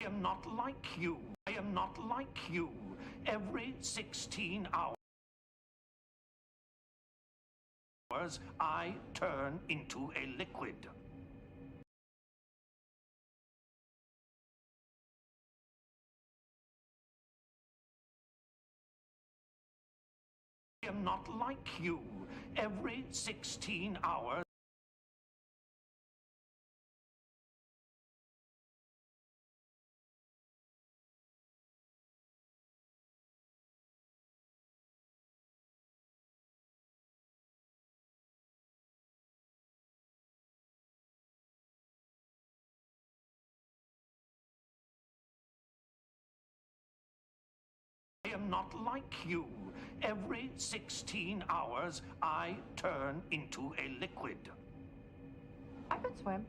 am not like you. I am not like you. Every 16 hours, I turn into a liquid. I am not like you. Every 16 hours, I am not like you. Every 16 hours, I turn into a liquid. I could swim.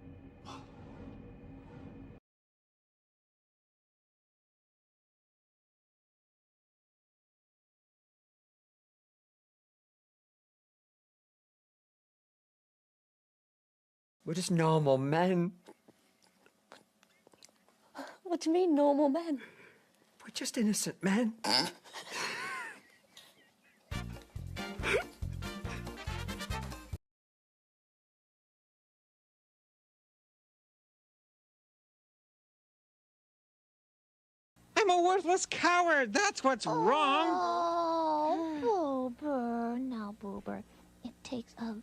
We're just normal men. What do you mean, normal men? We're just innocent men. I'm a worthless coward. That's what's wrong. Oh, Boober. Now, Boober, it takes a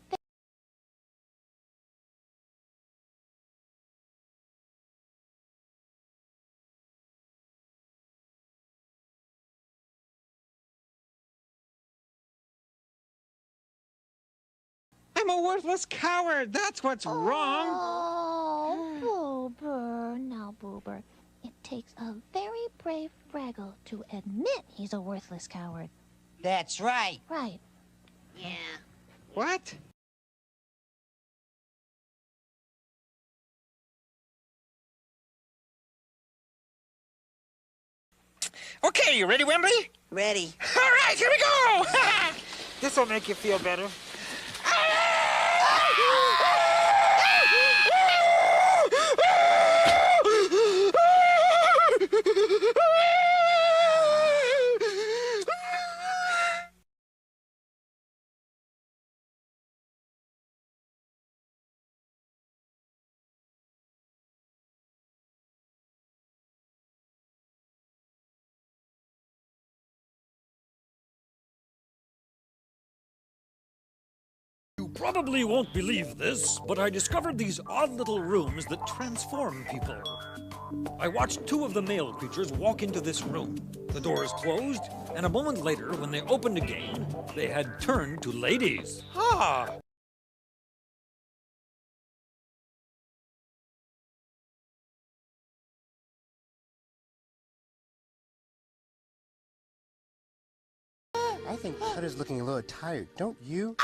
I'm a worthless coward. That's what's wrong. Oh, Boober. Now, Boober, it takes a very brave Fraggle to admit he's a worthless coward. That's right. Right. Yeah. What? Okay, you ready, Wembley? Ready. All right, here we go! This'll make you feel better. You probably won't believe this, but I discovered these odd little rooms that transform people. I watched two of the male creatures walk into this room. The doors closed, and a moment later, when they opened again, they had turned to ladies. Ah! I think Putter's looking a little tired, don't you?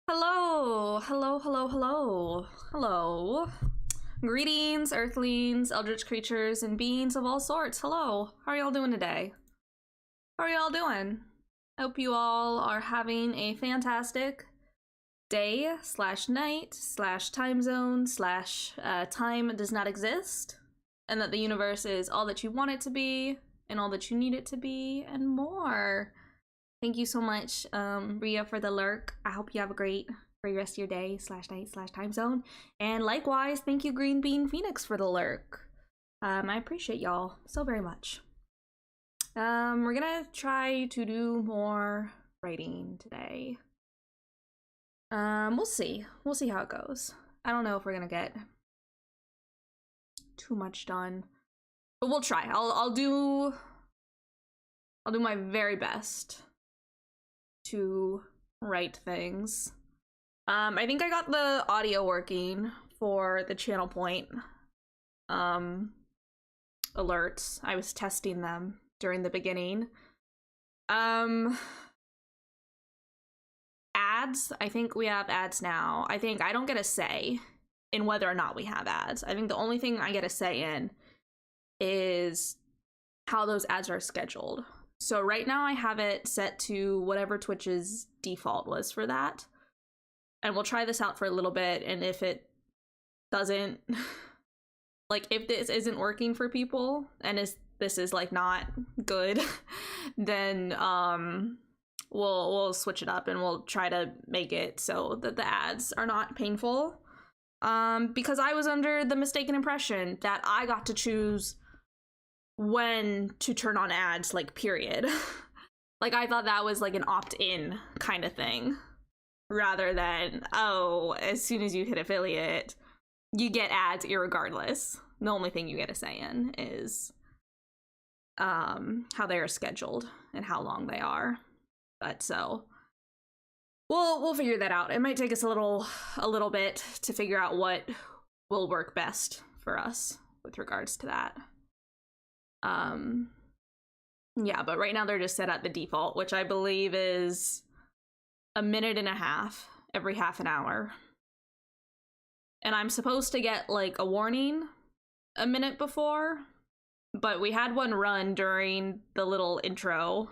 Hello, hello, hello, hello, hello. Greetings, earthlings, eldritch creatures, and beings of all sorts. Hello, how are y'all doing today? How are y'all doing? I hope you all are having a fantastic day slash night slash time zone slash time does not exist, and that the universe is all that you want it to be and all that you need it to be and more. Thank you so much, Ria, for the lurk. I hope you have a great rest of your day slash night slash time zone. And likewise, thank you, Green Bean Phoenix, for the lurk. I appreciate y'all so very much. We're gonna try to do more writing today. We'll see. We'll see how it goes. I don't know if we're gonna get too much done, but we'll try. I'll do my very best to write things. I think I got the audio working for the channel point alerts. I was testing them during the beginning. Ads, I think we have ads now. I think I don't get a say in whether or not we have ads. I think the only thing I get a say in is how those ads are scheduled. So right now I have it set to whatever Twitch's default was for that. And we'll try this out for a little bit, and if it doesn't, like, if this isn't working for people, and this is like not good, then we'll switch it up and we'll try to make it so that the ads are not painful. Because I was under the mistaken impression that I got to choose when to turn on ads, like, period. Like, I thought that was like an opt-in kind of thing, rather than, oh, as soon as you hit affiliate, you get ads irregardless. The only thing you get a say in is how they are scheduled and how long they are. But so we'll figure that out. It might take us a little bit to figure out what will work best for us with regards to that. Yeah, but right now they're just set at the default, which I believe is 1.5 minutes every half an hour. And I'm supposed to get like a warning a minute before, but we had one run during the little intro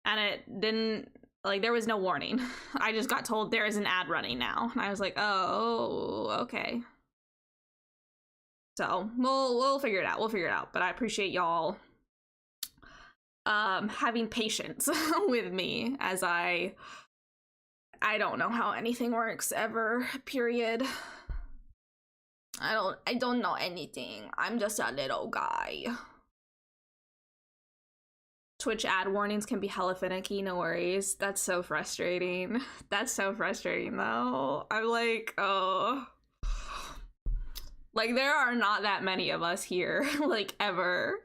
and it didn't, like, there was no warning. I just got told there is an ad running now, and I was like, oh, okay. So we'll figure it out. We'll figure it out. But I appreciate y'all having patience with me as I don't know how anything works ever, period. I don't know anything. I'm just a little guy. Twitch ad warnings can be hella finicky, no worries. That's so frustrating. That's so frustrating though. I'm like, oh. Like, there are not that many of us here, like, ever.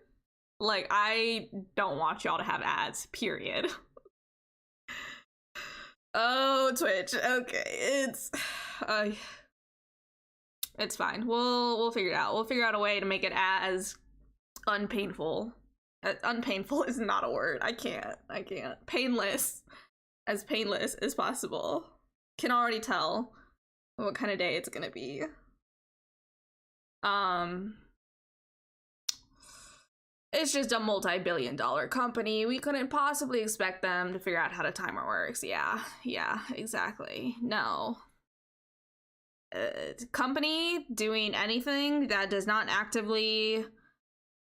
Like, I don't want y'all to have ads, period. Oh, Twitch. Okay, it's fine. We'll figure it out. We'll figure out a way to make it as unpainful. Unpainful is not a word. I can't. Painless. As painless as possible. Can already tell what kind of day it's gonna be. It's just a multi-billion-dollar company. We couldn't possibly expect them to figure out how the timer works. Yeah, exactly. No. Company doing anything that does not actively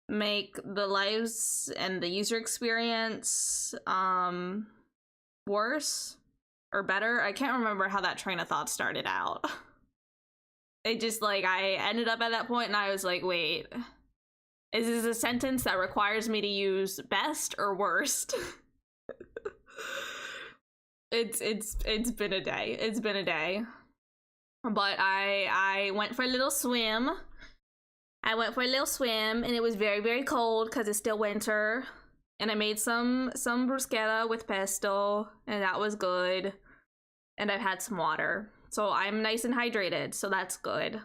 make the lives and the user experience worse or better. I can't remember how that train of thought started out. It just, like, I ended up at that point and I was like, wait, is this a sentence that requires me to use best or worst? It's been a day. It's been a day. But I went for a little swim. And it was very, very cold because it's still winter. And I made some bruschetta with pesto, and that was good. And I've had some water. So I'm nice and hydrated, so that's good.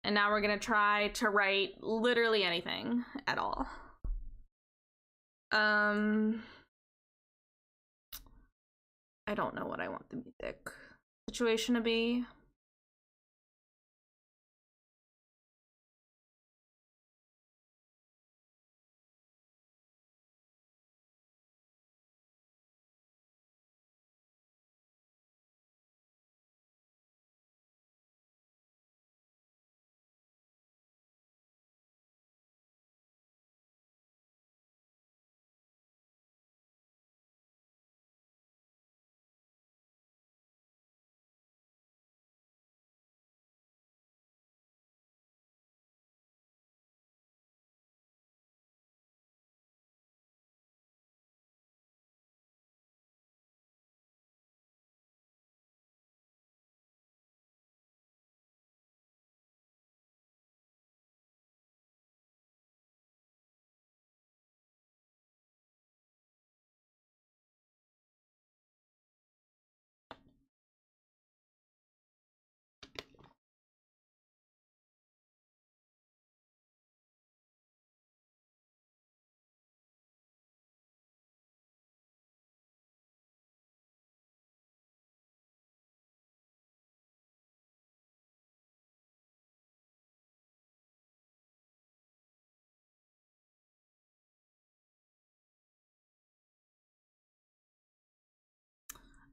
And now we're gonna try to write literally anything at all. I don't know what I want the music situation to be.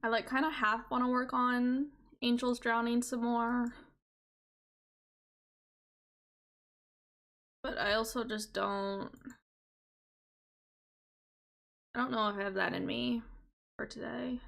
I like kind of half want to work on Angel's Drowning some more. But I also just don't... I don't know if I have that in me for today.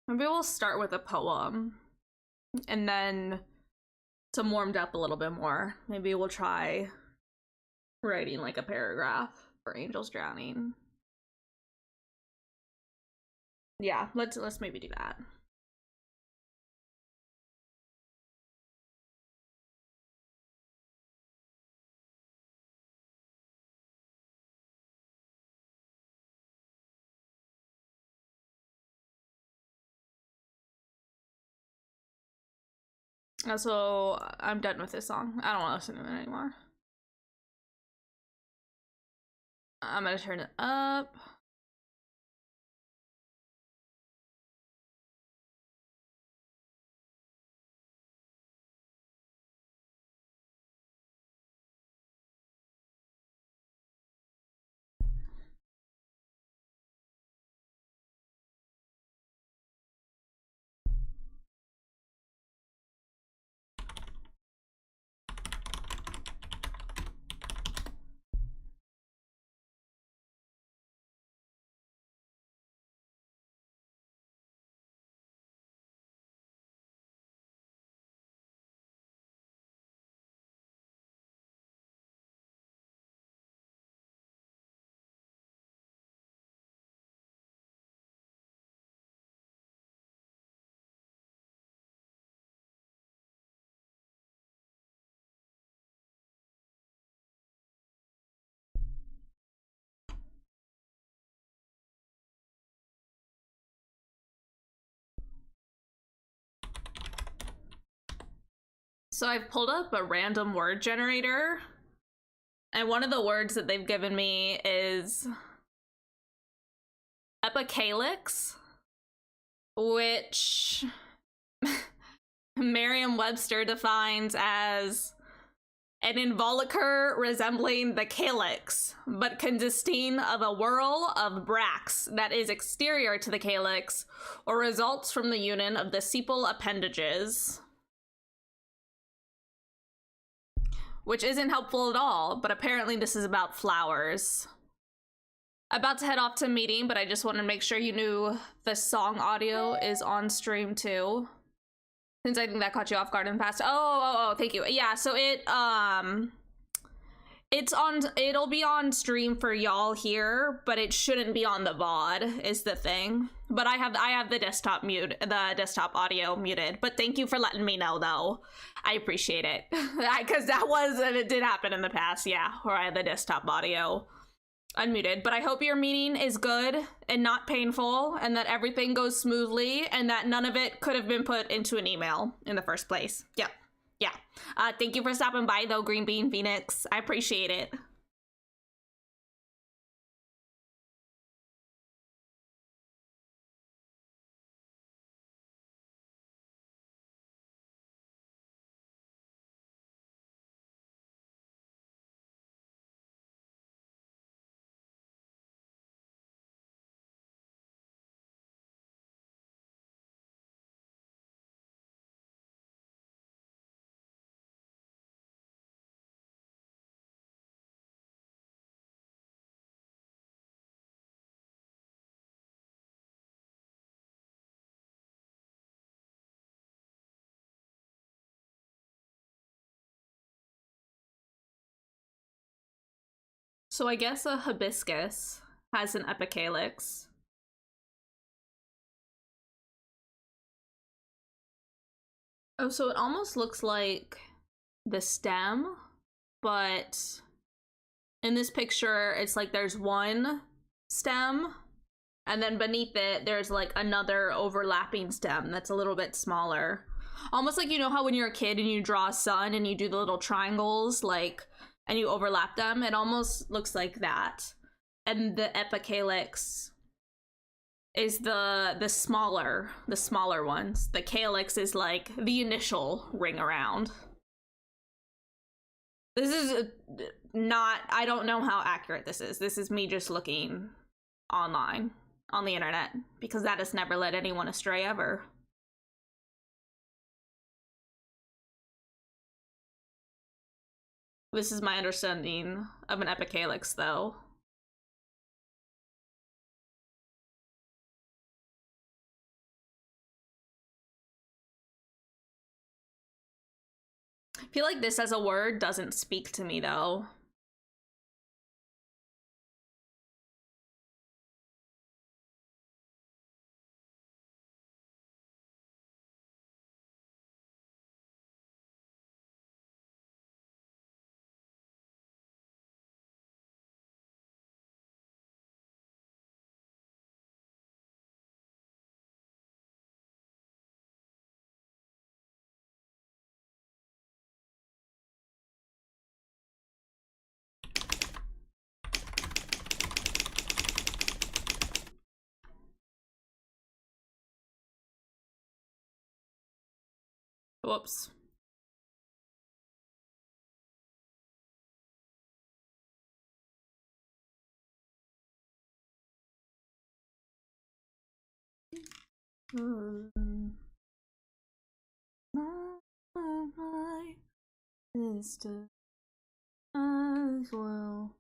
Maybe we'll start with a poem, and then to warm up a little bit more, maybe we'll try writing like a paragraph for Angel's Drowning. Yeah, let's maybe do that. So I'm done with this song. I don't want to listen to it anymore. I'm gonna turn it up. So I've pulled up a random word generator, and one of the words that they've given me is epicalix, which Merriam-Webster defines as An involucre resembling the calyx, but consisting of a whorl of bracts that is exterior to the calyx, or results from the union of the sepal appendages. Which isn't helpful at all, but apparently this is about flowers. About to head off to a meeting, but I just wanted to make sure you knew the song audio is on stream too. Since I think that caught you off guard in the past. Oh, thank you. Yeah, so it'll be on stream for y'all here, but it shouldn't be on the VOD is the thing. But I have the desktop audio muted. But thank you for letting me know though. I appreciate it. Because it did happen in the past, yeah, where I had the desktop audio unmuted. But I hope your meeting is good and not painful, and that everything goes smoothly, and that none of it could have been put into an email in the first place. Yep. Yeah. Thank you for stopping by though, Green Bean Phoenix. I appreciate it. So I guess a hibiscus has an epicalyx. Oh, so it almost looks like the stem, but in this picture, it's like there's one stem, and then beneath it, there's like another overlapping stem that's a little bit smaller. Almost like, you know how when you're a kid and you draw a sun and you do the little triangles, like, and you overlap them? It almost looks like that. And the epicalyx is the smaller ones. The calyx is like the initial ring around. This is not, I don't know how accurate this is. This is me just looking online, on the internet, because that has never led anyone astray ever. This is my understanding of an epicalyx, though. I feel like this as a word doesn't speak to me, though. Whoops. My sister as well.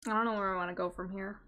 I don't know where I want to go from here.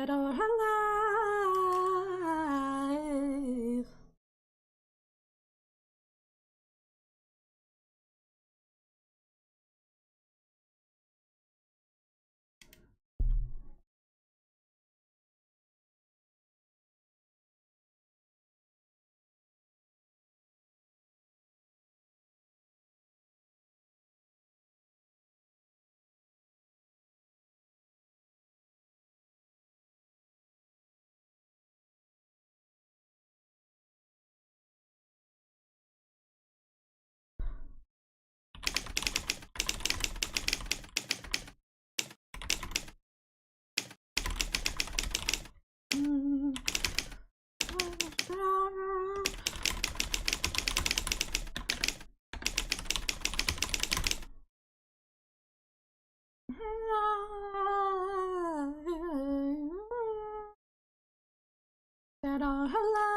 Dead or alive. Dead or alive.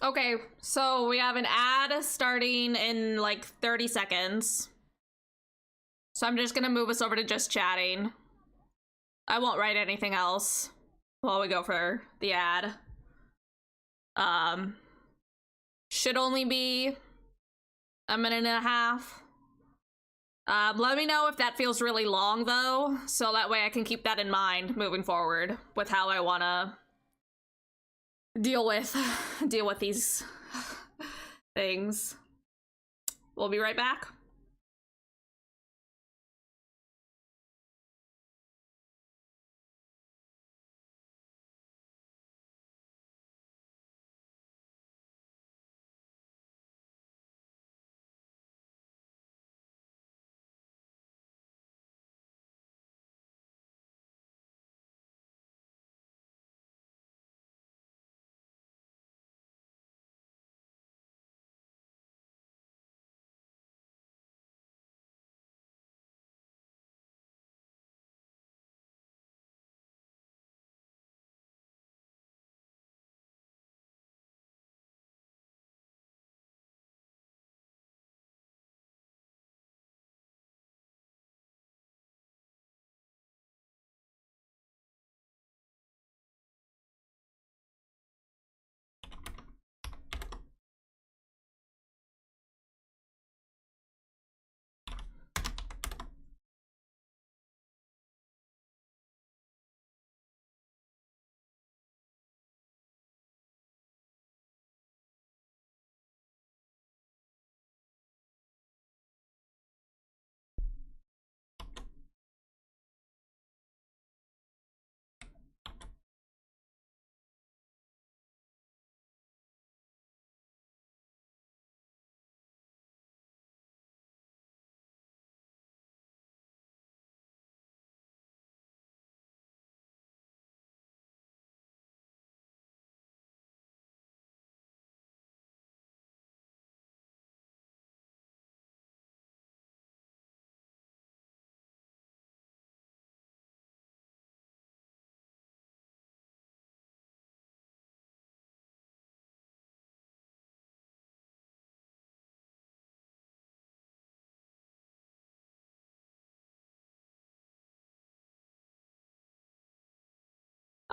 Okay, so we have an ad starting in like 30 seconds. So I'm just gonna move us over to just chatting. I won't write anything else while we go for the ad. Should only be a minute and a half. Let me know if that feels really long though, so that way I can keep that in mind moving forward with how I wanna deal with these things. We'll be right back.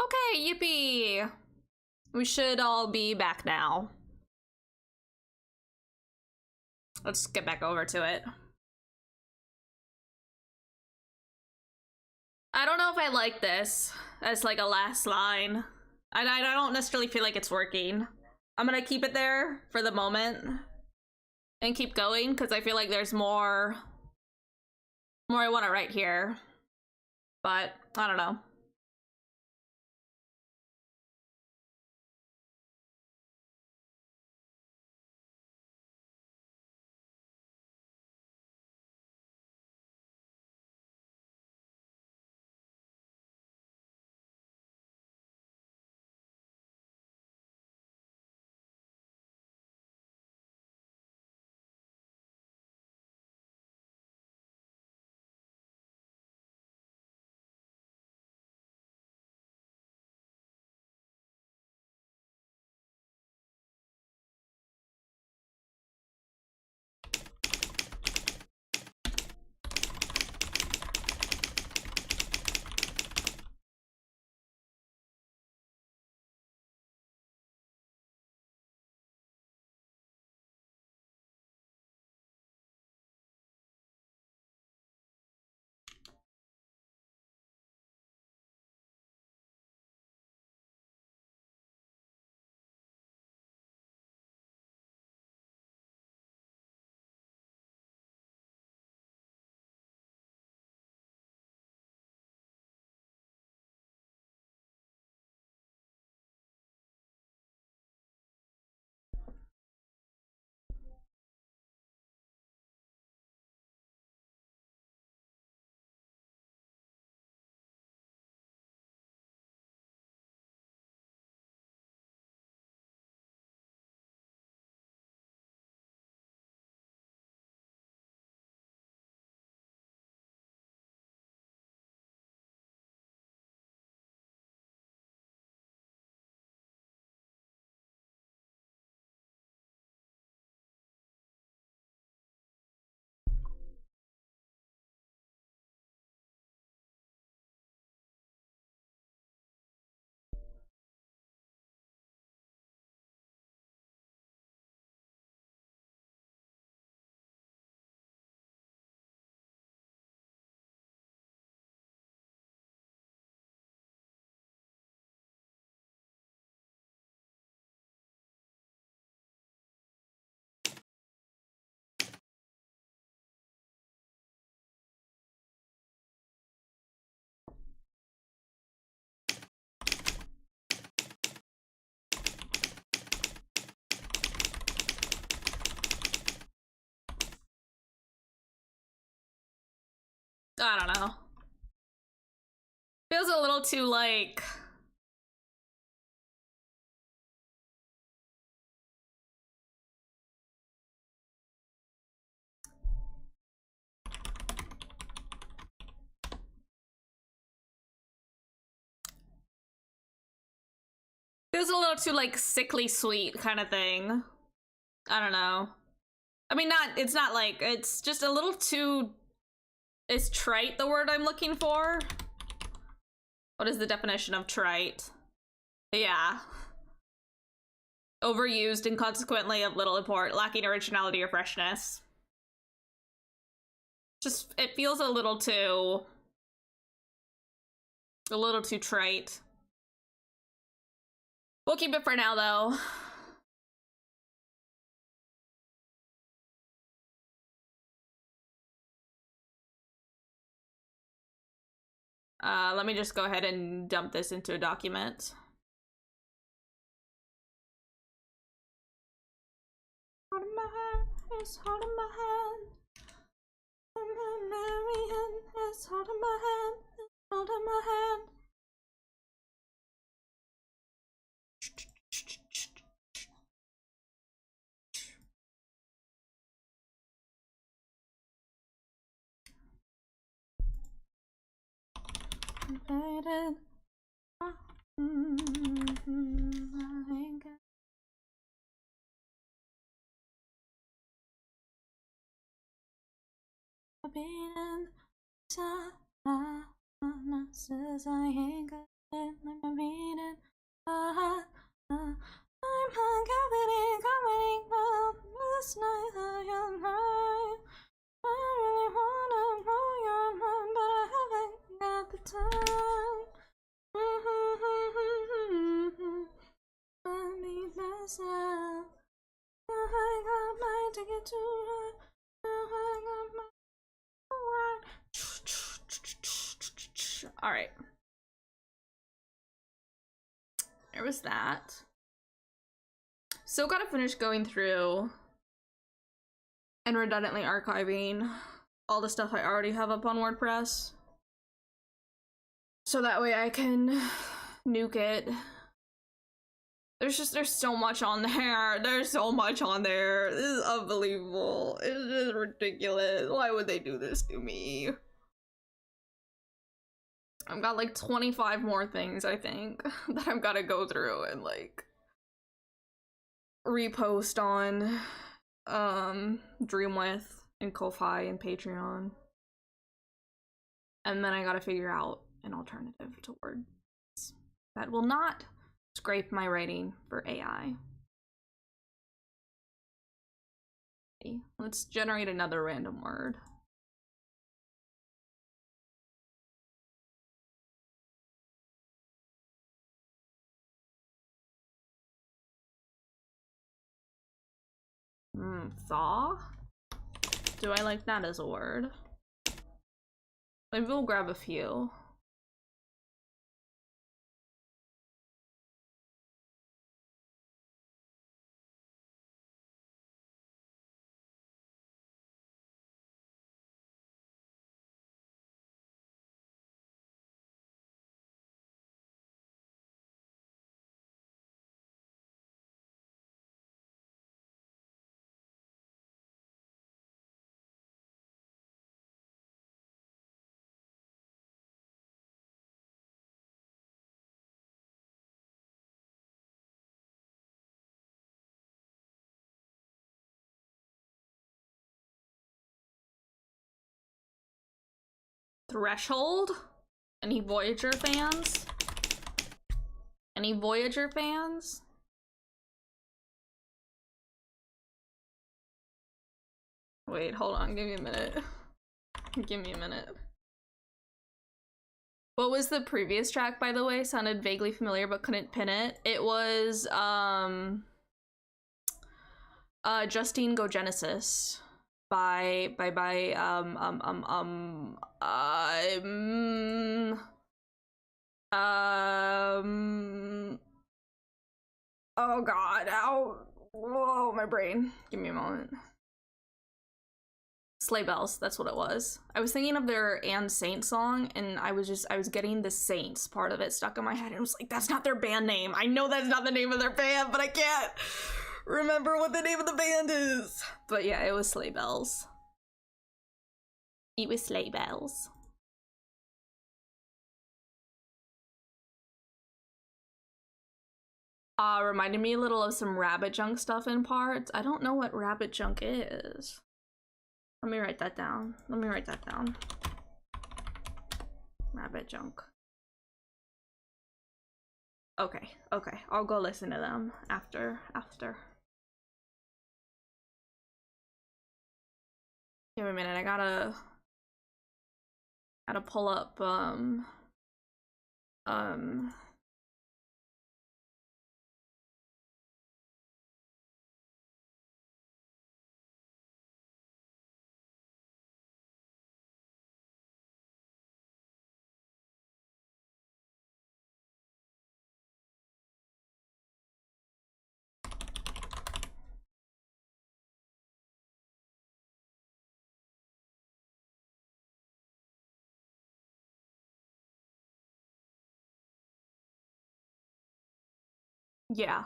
Okay, yippee! We should all be back now. Let's get back over to it. I don't know if I like this as like a last line. I don't necessarily feel like it's working. I'm gonna keep it there for the moment and keep going because I feel like there's more I want to write here, but I don't know. I don't know. Feels a little too like... Feels a little too like sickly sweet kind of thing. I don't know. I mean, it's not like, it's just a little too... Is trite the word I'm looking for? What is the definition of trite? Yeah. Overused and consequently of little import, lacking originality or freshness. Just, it feels a little too trite. We'll keep it for now though. Let me just go ahead and dump this into a document. Heart in my hand, it's heart in my hand. It's heart in my hand, it's heart in my hand. I'm beating. I'm coming up this night of your night. I really wanna blow your mind, but I haven't got the time. I need myself. Now I got my ticket to ride. Now I got my ride. All right. There was that. Still gotta finish going through and redundantly archiving all the stuff I already have up on WordPress. So that way I can nuke it. There's so much on there. There's so much on there. This is unbelievable. It's just ridiculous. Why would they do this to me? I've got like 25 more things, I think, that I've got to go through and like repost on Dreamwith and Ko-Fi and Patreon. And then I gotta figure out an alternative to Word that will not scrape my writing for AI. Okay, let's generate another random word. Thaw? Do I like that as a word? Maybe we'll grab a few. Threshold? Any Voyager fans? Any Voyager fans? Wait, hold on, give me a minute. Give me a minute. What was the previous track, by the way? Sounded vaguely familiar but couldn't pin it. It was Justine Go Genesis by oh god, ow, whoa, my brain, give me a moment. Sleigh Bells, that's what it was. I was thinking of their And Saint song, and I was getting the Saints part of it stuck in my head, and it was like, that's not their band name. I know that's not the name of their band, but I can't remember what the name of the band is. But yeah, it was Sleigh Bells. It was Sleigh Bells. Reminded me a little of some Rabbit Junk stuff in parts. I don't know what Rabbit Junk is. Let me write that down. Let me write that down. Rabbit Junk. Okay, okay. I'll go listen to them after. Give me a minute. I gotta pull up yeah.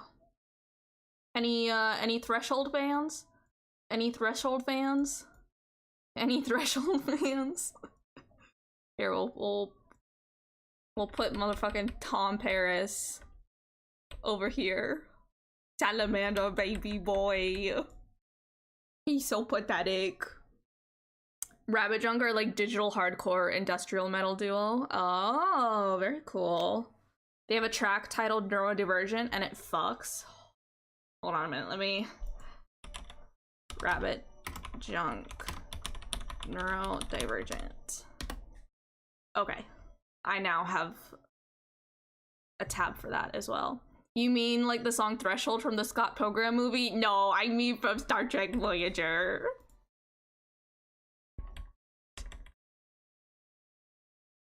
Any Threshold fans? Any Threshold fans? Any Threshold fans? Here, we'll put motherfucking Tom Paris over here. Salamander baby boy. He's so pathetic. Rabbit Junk are like digital hardcore industrial metal duo. Oh, very cool. They have a track titled Neurodivergent and it fucks. Hold on a minute, let me... Rabbit junk neurodivergent. Okay, I now have a tab for that as well. You mean like the song Threshold from the Scott Pilgrim movie? No, I mean from Star Trek Voyager.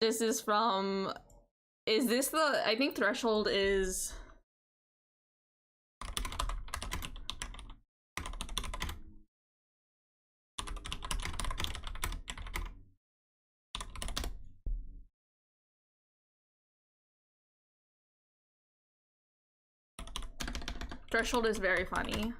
This is from... Is this the... I think Threshold is... Threshold is very funny.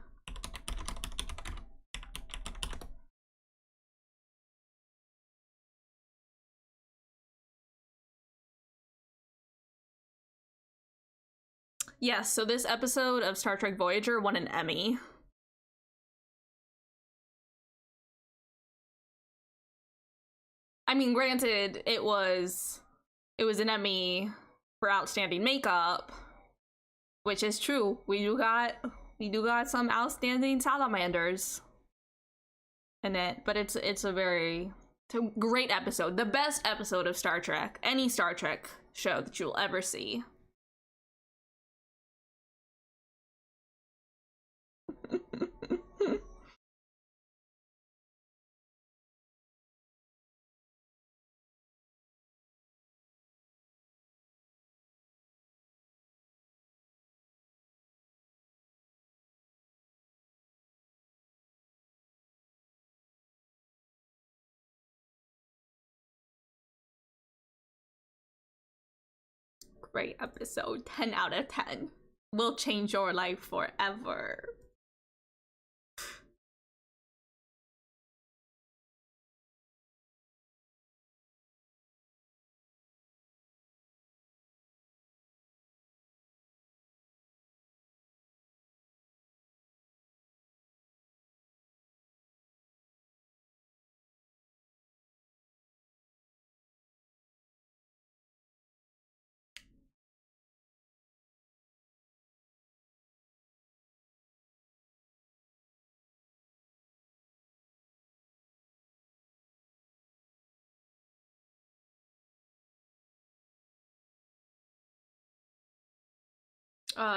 Yes, so this episode of Star Trek Voyager won an Emmy. I mean, granted, it was an Emmy for outstanding makeup, which is true. We do got some outstanding salamanders in it, but it's a great episode. The best episode of Star Trek, any Star Trek show that you'll ever see. Great episode, 10 out of 10. Will change your life forever.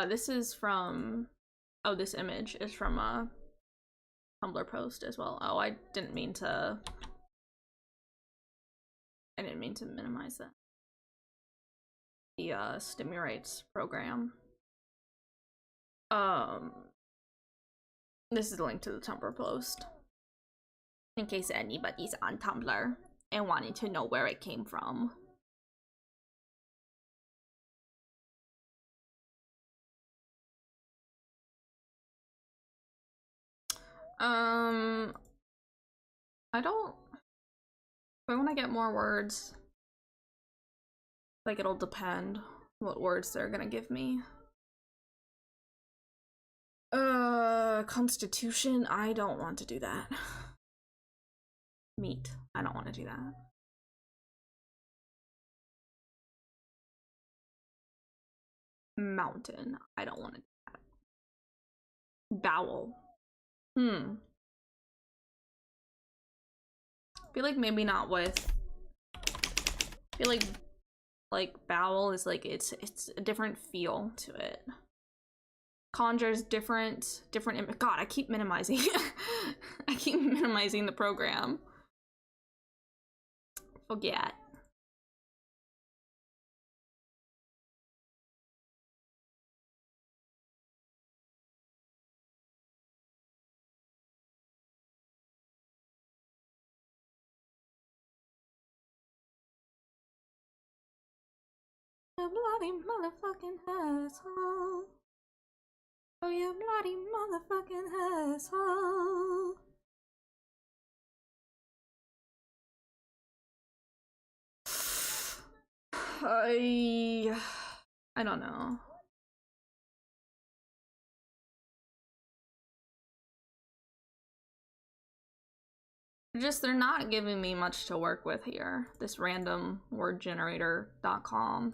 This is from... Oh, this image is from a Tumblr post as well. Oh, I didn't mean to minimize that. The Stimulates program. This is the link to the Tumblr post. In case anybody's on Tumblr and wanting to know where it came from. I want to get more words. Like, it'll depend what words they're gonna give me. Constitution, I don't want to do that. Meat, I don't want to do that. Mountain, I don't want to do that. Bowel. I feel like maybe not with... I feel like bowel is like, it's a different feel to it. Conjures different God, I keep minimizing. I keep minimizing the program. Forget. You bloody motherfucking asshole. Oh, you bloody motherfucking asshole. I don't know. They're not giving me much to work with here. This random word generator.com.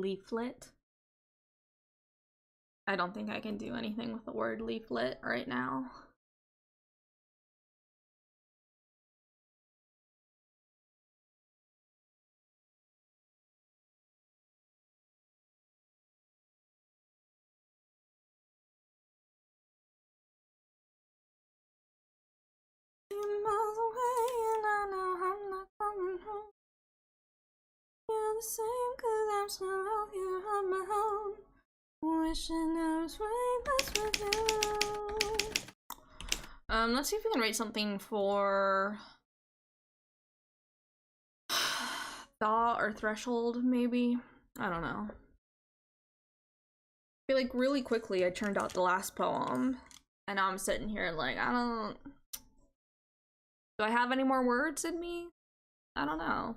Leaflet. I don't think I can do anything with the word leaflet right now. Miles away and I know I'm not coming home. Feel the same 'cause I'm still out here on my own. Wishing I was weightless with you. Let's see if we can write something for thaw or threshold, maybe. I don't know. I feel like really quickly I turned out the last poem, and now I'm sitting here like, I don't. Do I have any more words in me? I don't know.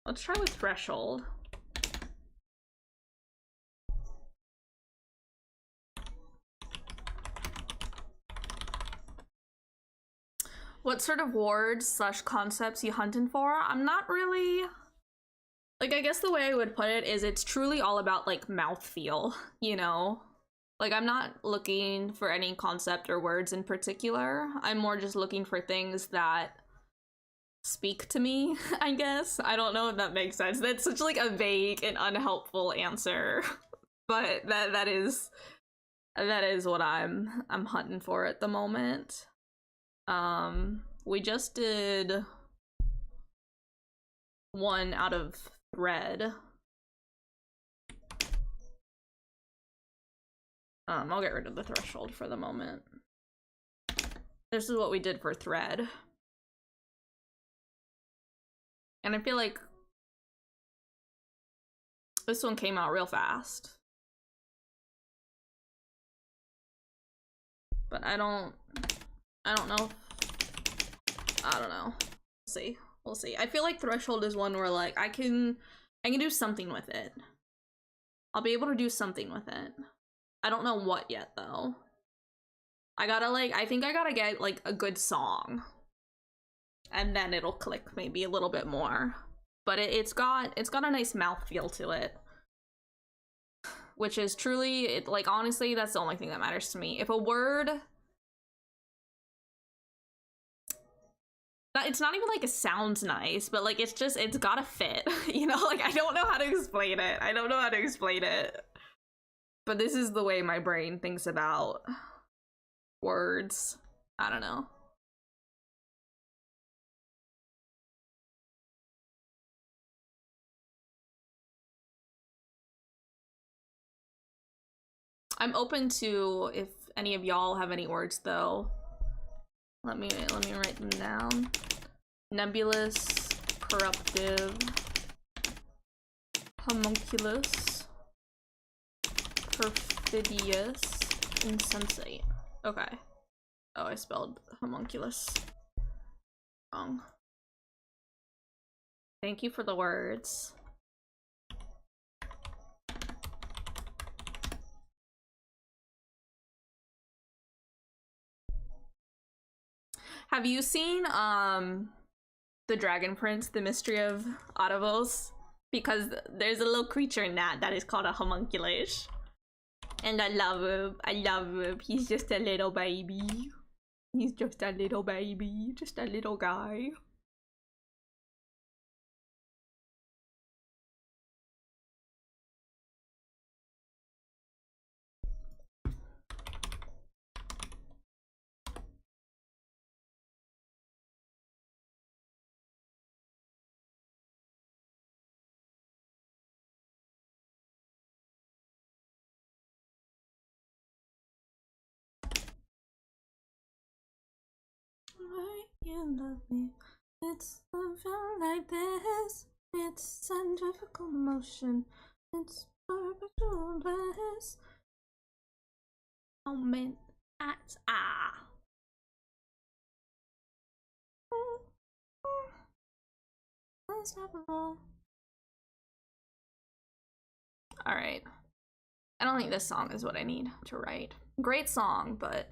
Let's try with threshold. What sort of words / concepts you hunting for? I'm not really, like, I guess the way I would put it is it's truly all about like mouthfeel, you know? Like, I'm not looking for any concept or words in particular. I'm more just looking for things that speak to me, I guess. I don't know if that makes sense. That's such like a vague and unhelpful answer. But that is what I'm hunting for at the moment. We just did one out of thread. I'll get rid of the threshold for the moment. This is what we did for thread. And I feel like this one came out real fast. But I don't know. I don't know. We'll see. I feel like threshold is one where like I can do something with it. I'll be able to do something with it. I don't know what yet though. I think I gotta get like a good song. And then it'll click maybe a little bit more. But it's got a nice mouthfeel to it. Which is truly, like, honestly, that's the only thing that matters to me. If a word, it's not even like it sounds nice, but like it's gotta fit. You know, like I don't know how to explain it. But this is the way my brain thinks about words. I don't know. I'm open to if any of y'all have any words though. Let me write them down. Nebulous, corruptive, homunculus, perfidious, insensate. Okay. Oh, I spelled homunculus wrong. Thank you for the words. Have you seen The Dragon Prince, The Mystery of Otavos? Because there's a little creature in that is called a homunculus. And I love him. He's just a little baby. Just a little guy. Why you love me? It's something like this. It's centrifugal motion. It's perpetual bliss. Moment at unstoppable. All right. I don't think this song is what I need to write. Great song, but...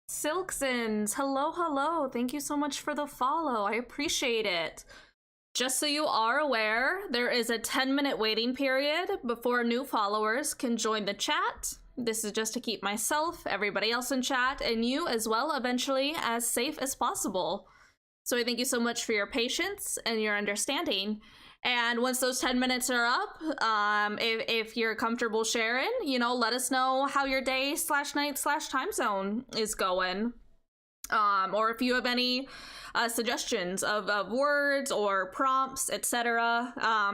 Silksons, hello, hello. Thank you so much for the follow. I appreciate it. Just so you are aware, there is a 10-minute waiting period before new followers can join the chat. This is just to keep myself, everybody else in chat, and you as well eventually as safe as possible. So I thank you so much for your patience and your understanding. And once those 10 minutes are up, if you're comfortable sharing, you know, let us know how your day / night / time zone is going. Or if you have any suggestions of words or prompts, etc.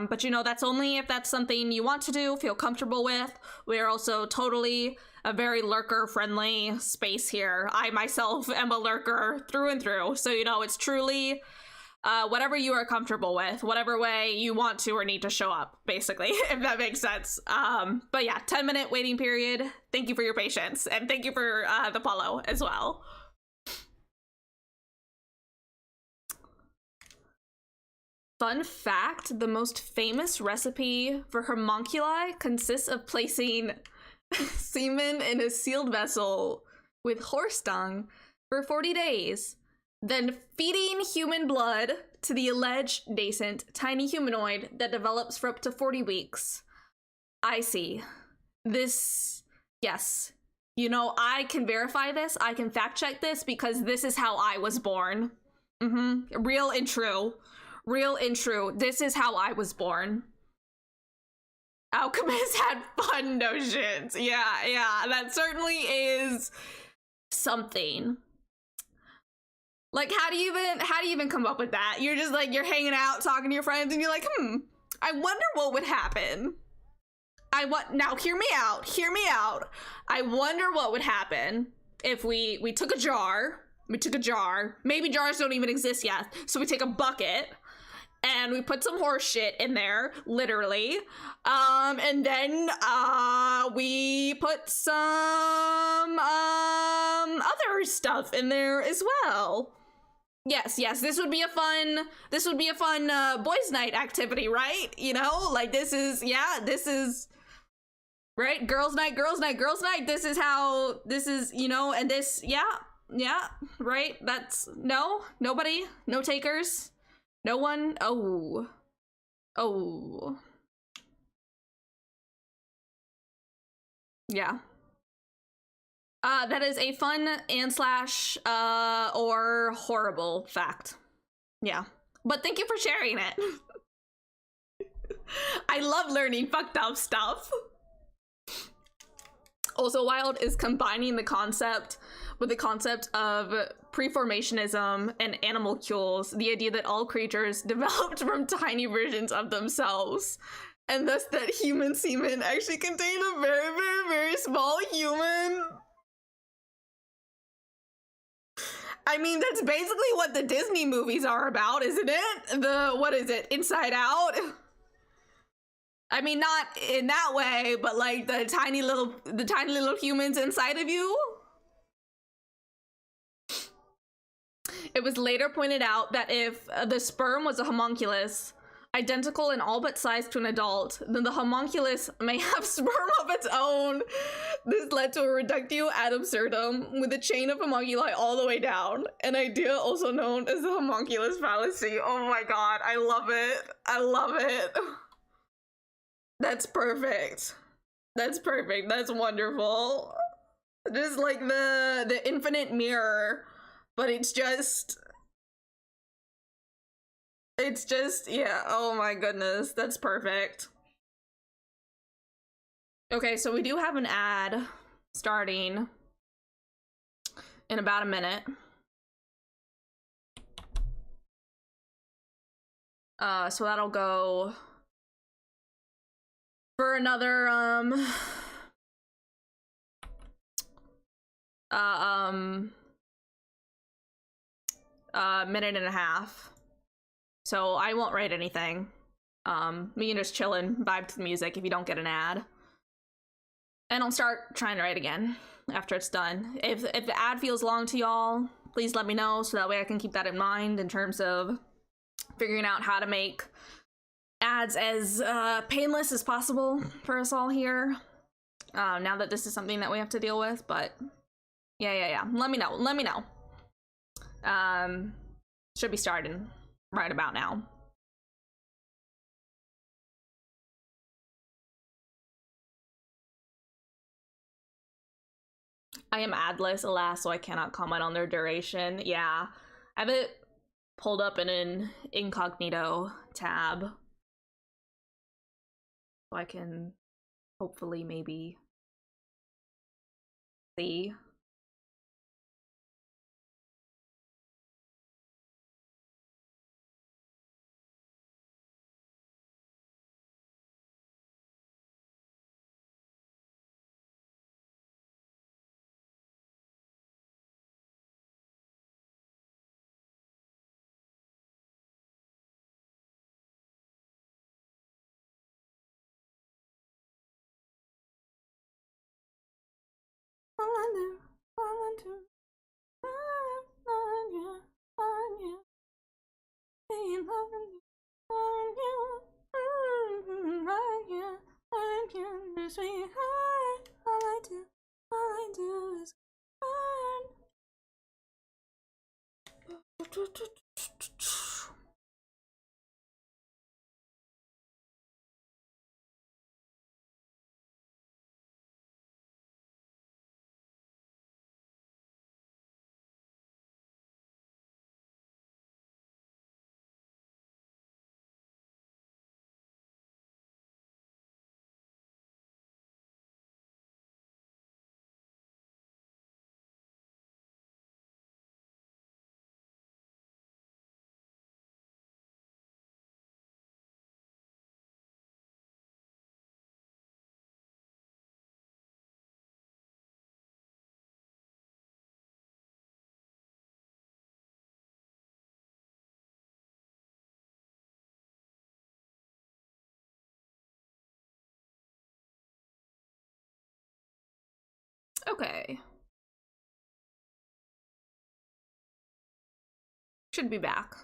But you know, that's only if that's something you want to do, feel comfortable with. We are also totally a very lurker-friendly space here. I myself am a lurker through and through. So, you know, it's truly... whatever you are comfortable with, whatever way you want to or need to show up, basically, if that makes sense. But yeah, 10-minute waiting period. Thank you for your patience, and thank you for the follow as well. Fun fact, the most famous recipe for homunculi consists of placing semen in a sealed vessel with horse dung for 40 days. Then feeding human blood to the alleged nascent tiny humanoid that develops for up to 40 weeks. I see. This, yes. You know, I can verify this, I can fact check this, because this is how I was born. Real and true. Real and true. This is how I was born. Alchemists had fun notions. Yeah, that certainly is something. Like, how do you even come up with that? You're just like, you're hanging out, talking to your friends, and you're like, I wonder what would happen. Now hear me out. I wonder what would happen if we took a jar, maybe jars don't even exist yet, so we take a bucket, and we put some horse shit in there, literally, and then, we put some, other stuff in there as well. Yes, this would be a fun boys' night activity, right? You know, like, this is Right? Girls night, girls night, girls night. This is how, this is, you know, and this, yeah, right? That's, no, nobody, no takers, no one. Oh. Yeah. That is a fun and slash, or horrible fact. Yeah. But thank you for sharing it. I love learning fucked up stuff. Also wild is combining the concept with the concept of preformationism and animalcules, the idea that all creatures developed from tiny versions of themselves, and thus that human semen actually contained a very, very, very small human. I mean, that's basically what the Disney movies are about, isn't it? What is it, Inside Out? I mean, not in that way, but like the tiny little humans inside of you. It was later pointed out that if the sperm was a homunculus, identical in all but size to an adult, then the homunculus may have sperm of its own. This led to a reductio ad absurdum, with a chain of homunculi all the way down, an idea also known as the homunculus fallacy. Oh my god, I love it. I love it. That's perfect. That's perfect. That's wonderful. Just like the infinite mirror, but it's just, yeah, oh my goodness, that's perfect. Okay, so we do have an ad starting in about a minute. So that'll go for another minute and a half. So I won't write anything. We can just chill and vibe to the music if you don't get an ad. And I'll start trying to write again after it's done. If the ad feels long to y'all, please let me know so that way I can keep that in mind in terms of figuring out how to make ads as painless as possible for us all here. Now that this is something that we have to deal with, but yeah. Let me know. Should be starting right about now. I am adless, alas, so I cannot comment on their duration. Yeah, I have it pulled up in an incognito tab, so I can hopefully maybe see. Okay. Should be back.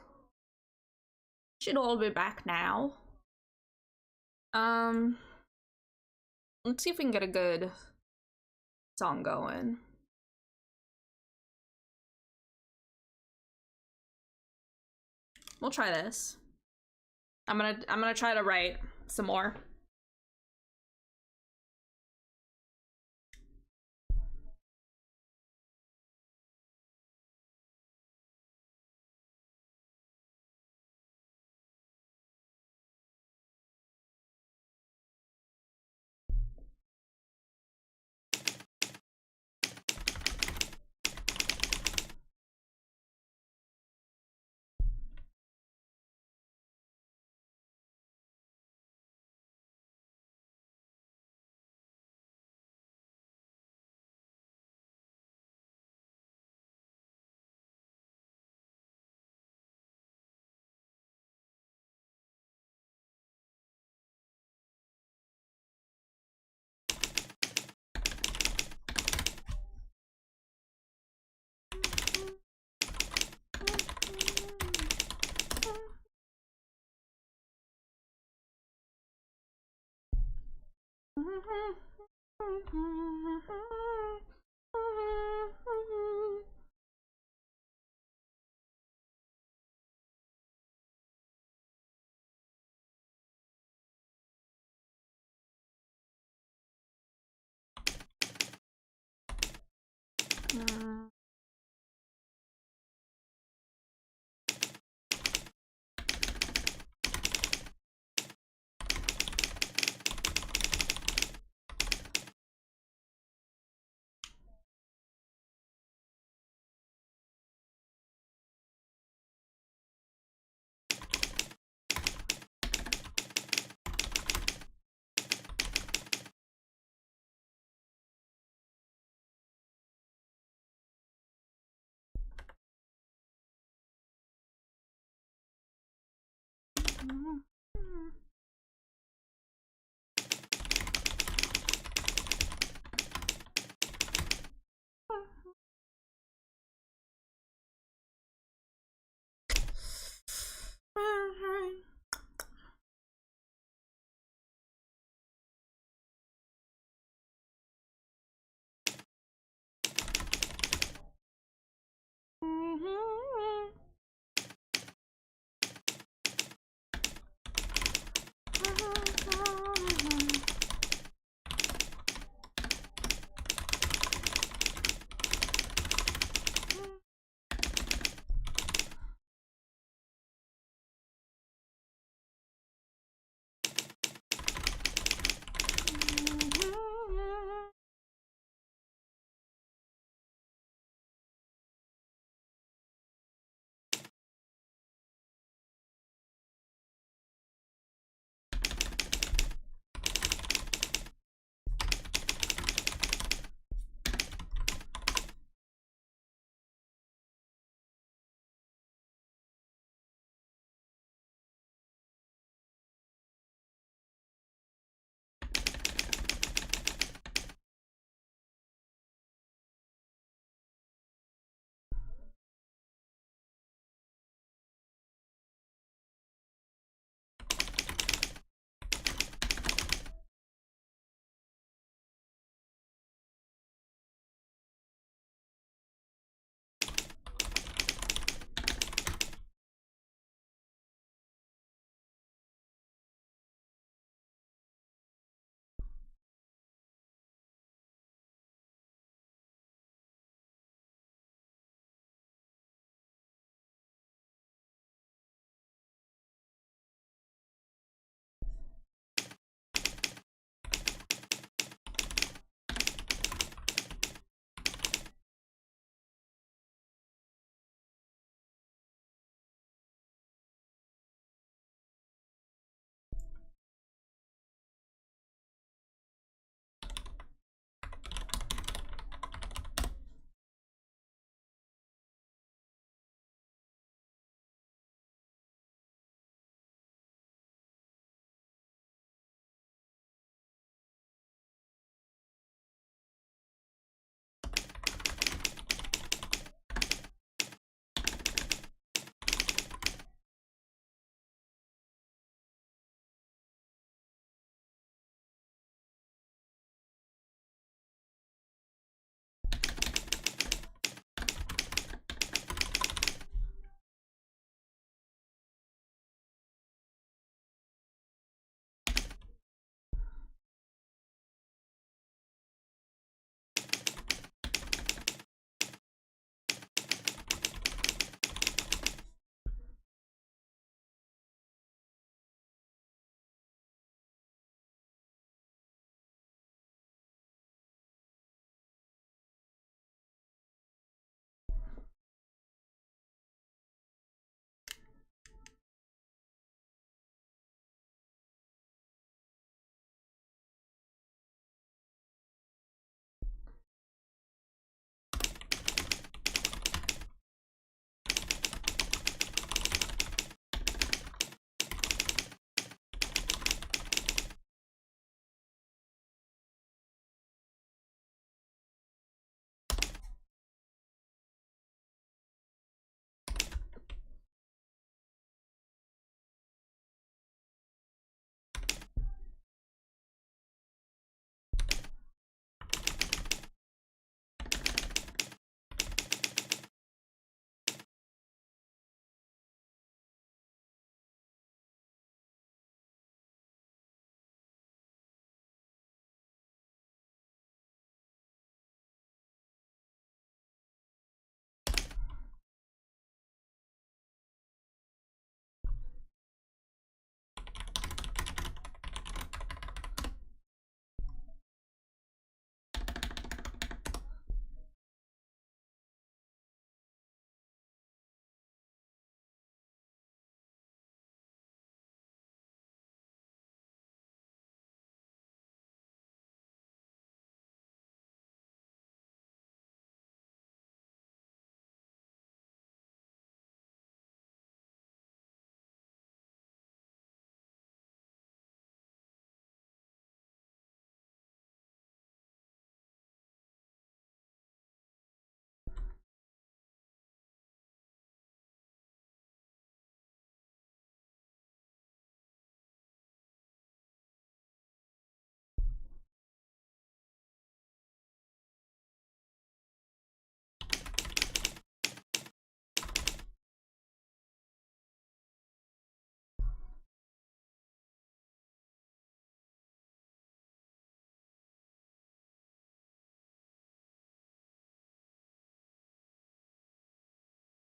Should all be back now. Let's see if we can get a good song going. We'll try this. I'm gonna try to write some more.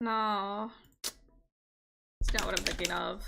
No. It's not what I'm thinking of.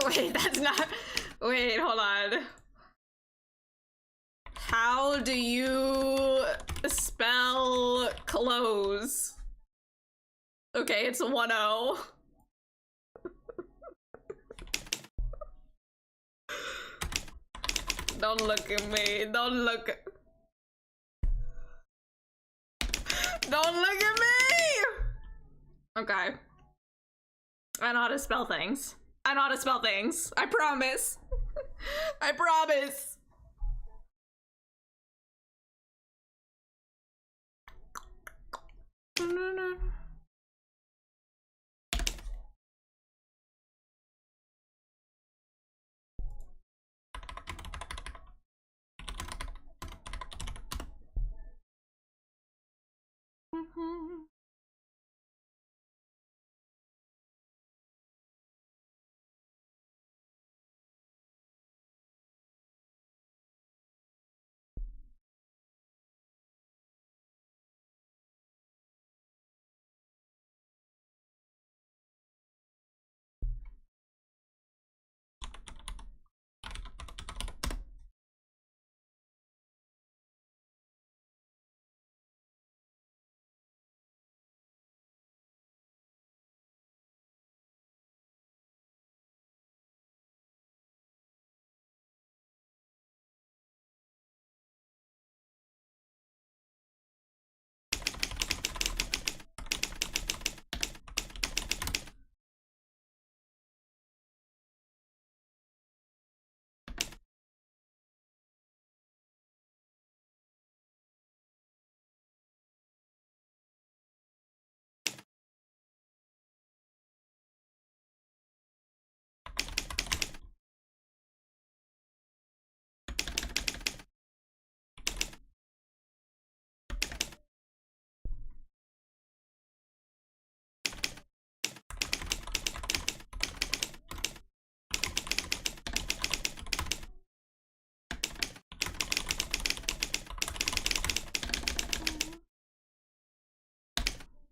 Wait, that's not. Wait, hold on. How do you spell close? Okay, it's a 1-0. Don't look at me. Don't look. Don't look at me! Okay. I know how to spell things. I know how to spell things. I promise. I promise. No.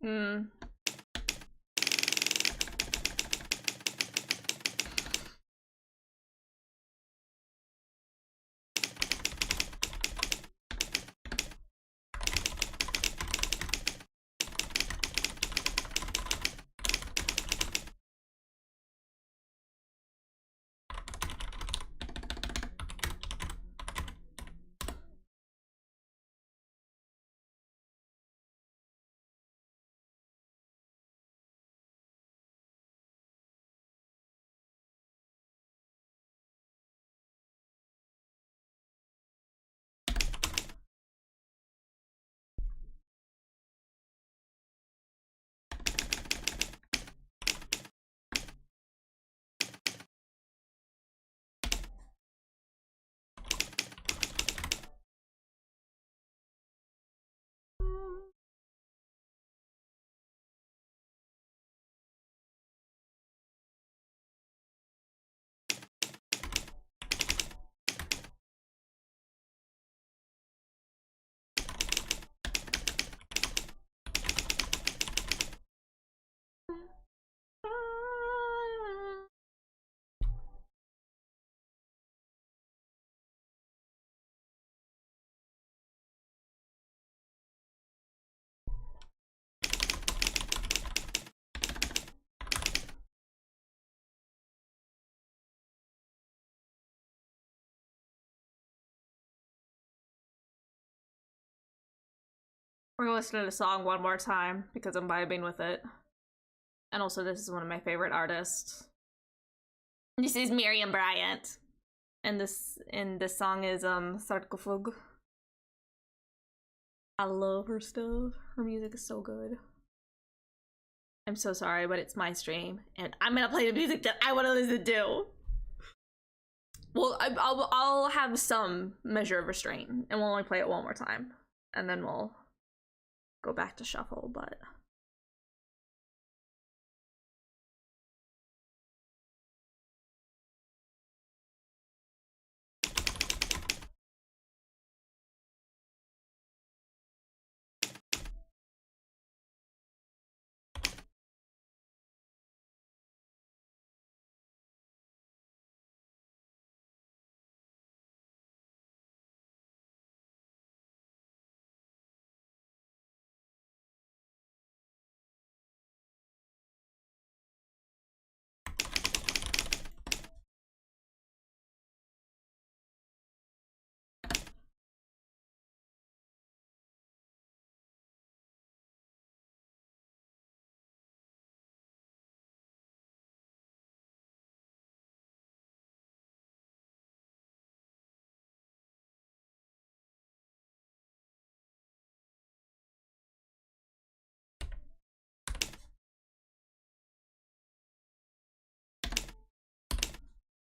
Hmm. We're gonna listen to the song one more time because I'm vibing with it. And also, this is one of my favorite artists. This is Miriam Bryant. And this song is Sarcophug. I love her stuff. Her music is so good. I'm so sorry, but it's my stream, and I'm gonna play the music that I want to listen to. Well, I'll have some measure of restraint, and we'll only play it one more time, and then we'll go back to shuffle. But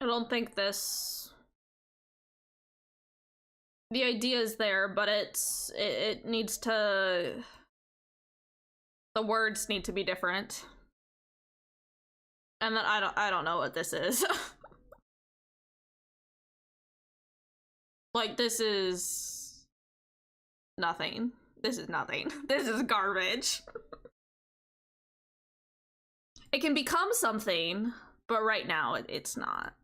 I don't think this. The idea is there, but it needs to. The words need to be different, and then I don't know what this is. Like, this is nothing. This is nothing. This is garbage. It can become something, but right now it's not.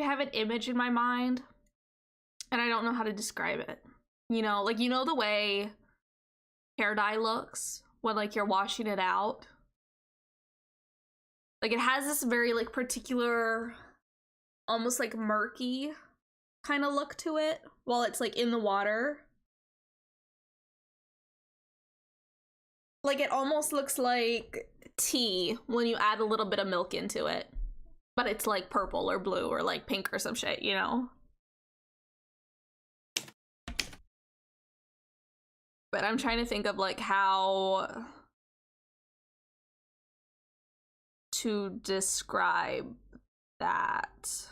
I have an image in my mind and I don't know how to describe it. You know, like, you know the way hair dye looks when like you're washing it out? Like it has this very like particular, almost like murky kind of look to it while it's like in the water. Like it almost looks like tea when you add a little bit of milk into it, but it's like purple or blue or like pink or some shit, you know? But I'm trying to think of like how to describe that.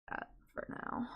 That for now.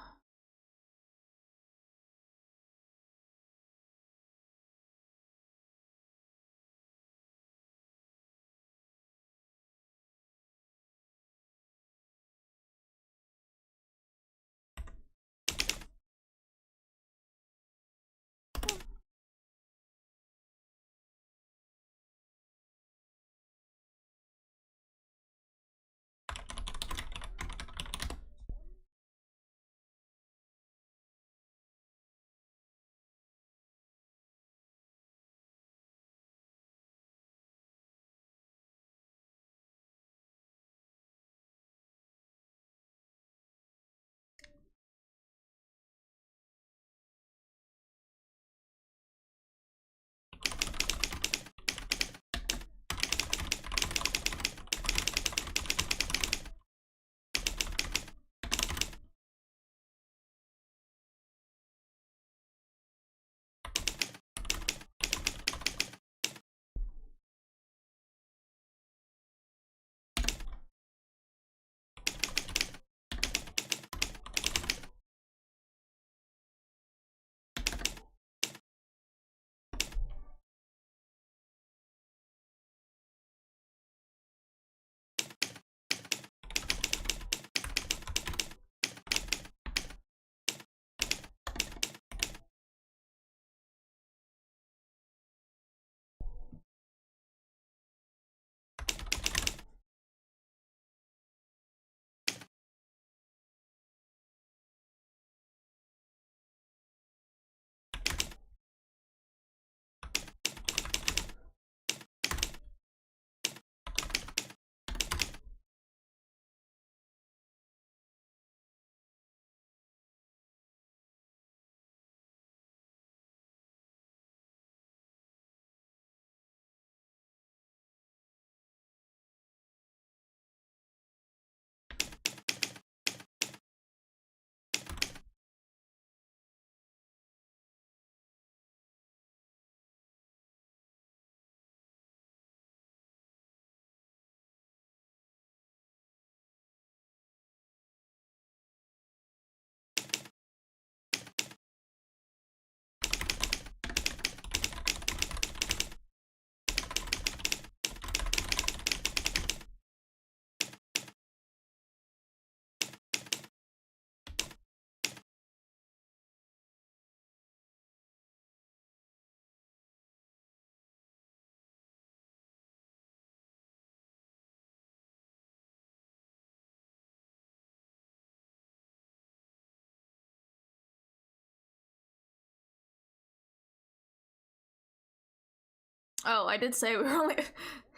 Oh, I did say we were only...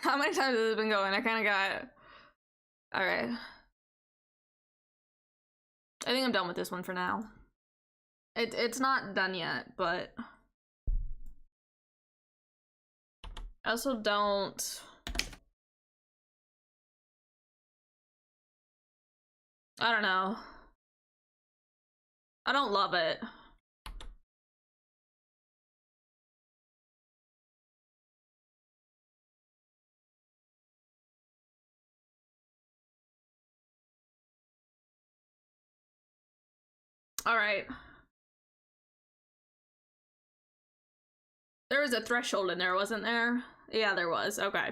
How many times has it been going? I kind of got... Alright. I think I'm done with this one for now. It's not done yet, but... I also don't... I don't know. I don't love it. All right. There was a threshold in there, wasn't there? Yeah, there was. Okay.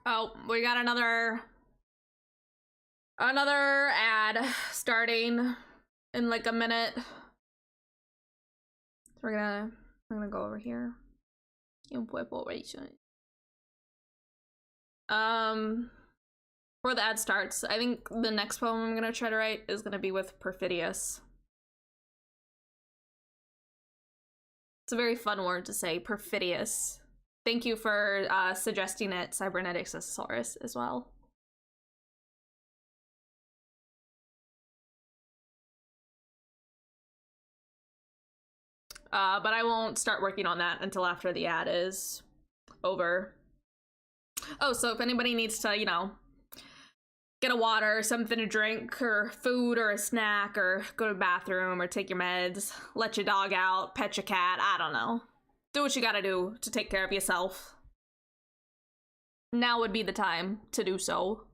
Oh, we got another ad starting in like a minute. So we're gonna go over here. Before the ad starts, I think the next poem I'm gonna try to write is gonna be with perfidious. It's a very fun word to say, perfidious. Thank you for suggesting it, Cybernetics Thesaurus, as well. But I won't start working on that until after the ad is over. Oh, so if anybody needs to, you know, get a water, something to drink, or food, or a snack, or go to the bathroom, or take your meds, let your dog out, pet your cat, I don't know. Do what you gotta do to take care of yourself. Now would be the time to do so.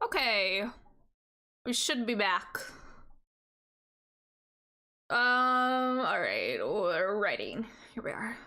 Okay, we should be back. All right, we're writing. Here we are.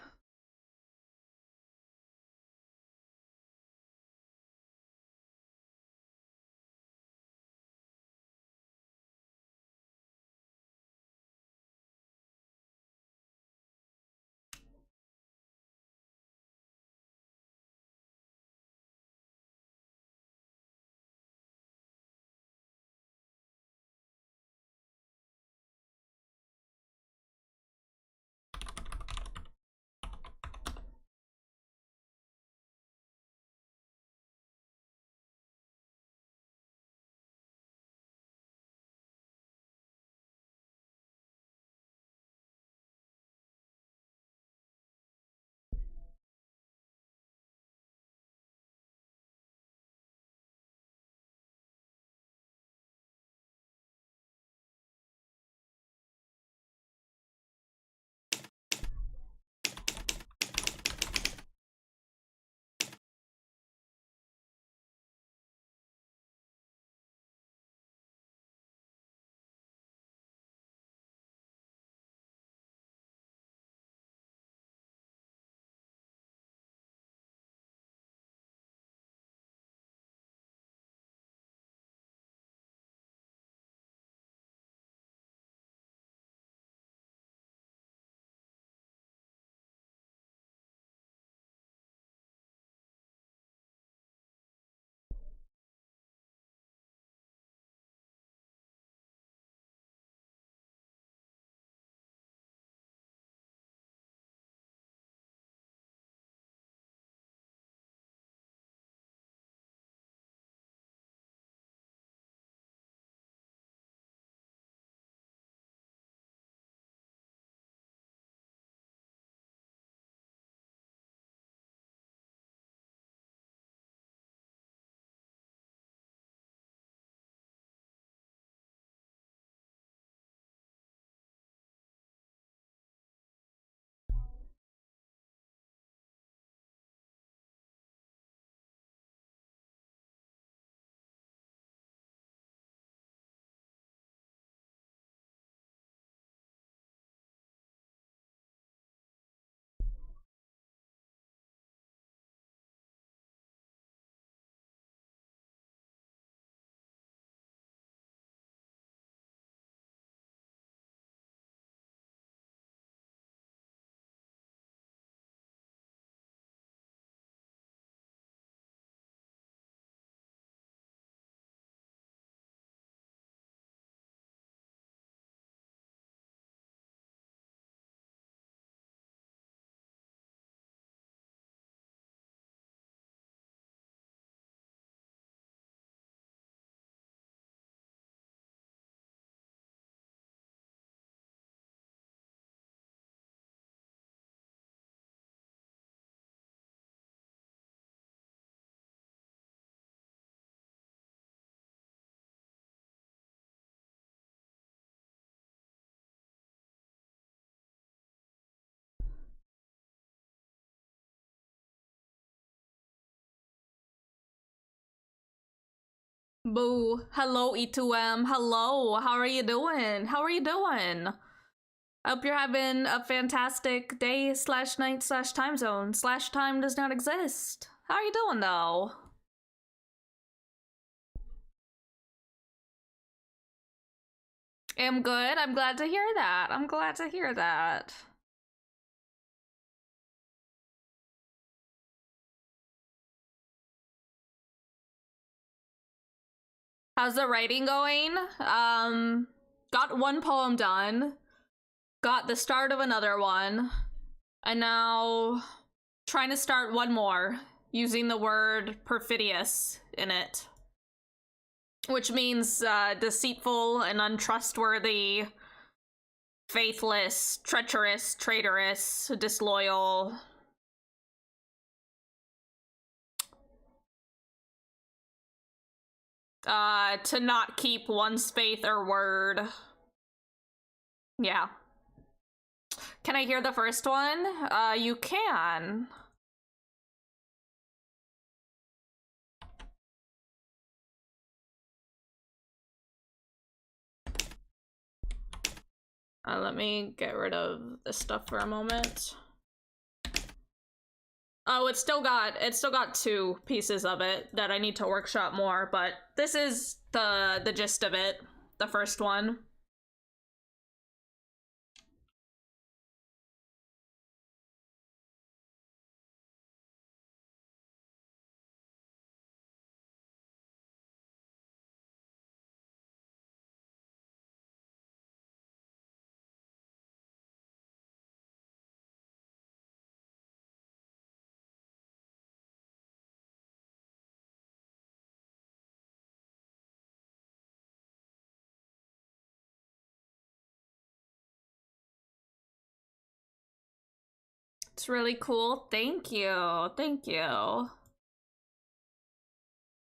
Boo. Hello, E2M. Hello. How are you doing? How are you doing? I hope you're having a fantastic day slash night slash time zone slash time does not exist. How are you doing though? I'm good. I'm glad to hear that. I'm glad to hear that. How's the writing going? Got one poem done. Got the start of another one. And now trying to start one more using the word perfidious in it. Which means deceitful and untrustworthy, faithless, treacherous, traitorous, disloyal. To not keep one's faith or word. Yeah. Can I hear the first one? You can. Let me get rid of this stuff for a moment. Oh, it's still got 2 pieces of it that I need to workshop more, but this is the gist of it, the first one. It's really cool. Thank you. Thank you.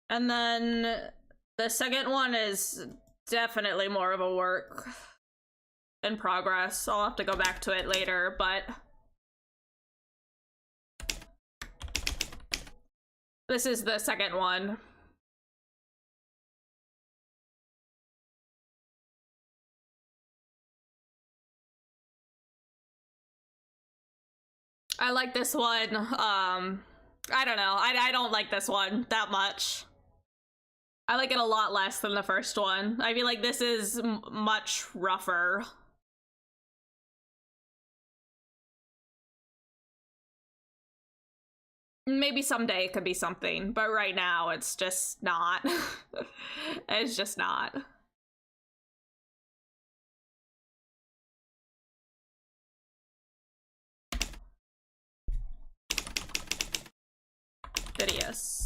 And then the second one is definitely more of a work in progress. I'll have to go back to it later, but this is the second one. I like this one. I don't know. I don't like this one that much. I like it a lot less than the first one. I feel like this is much rougher. Maybe someday it could be something, but right now it's just not. It's just not. Hideous.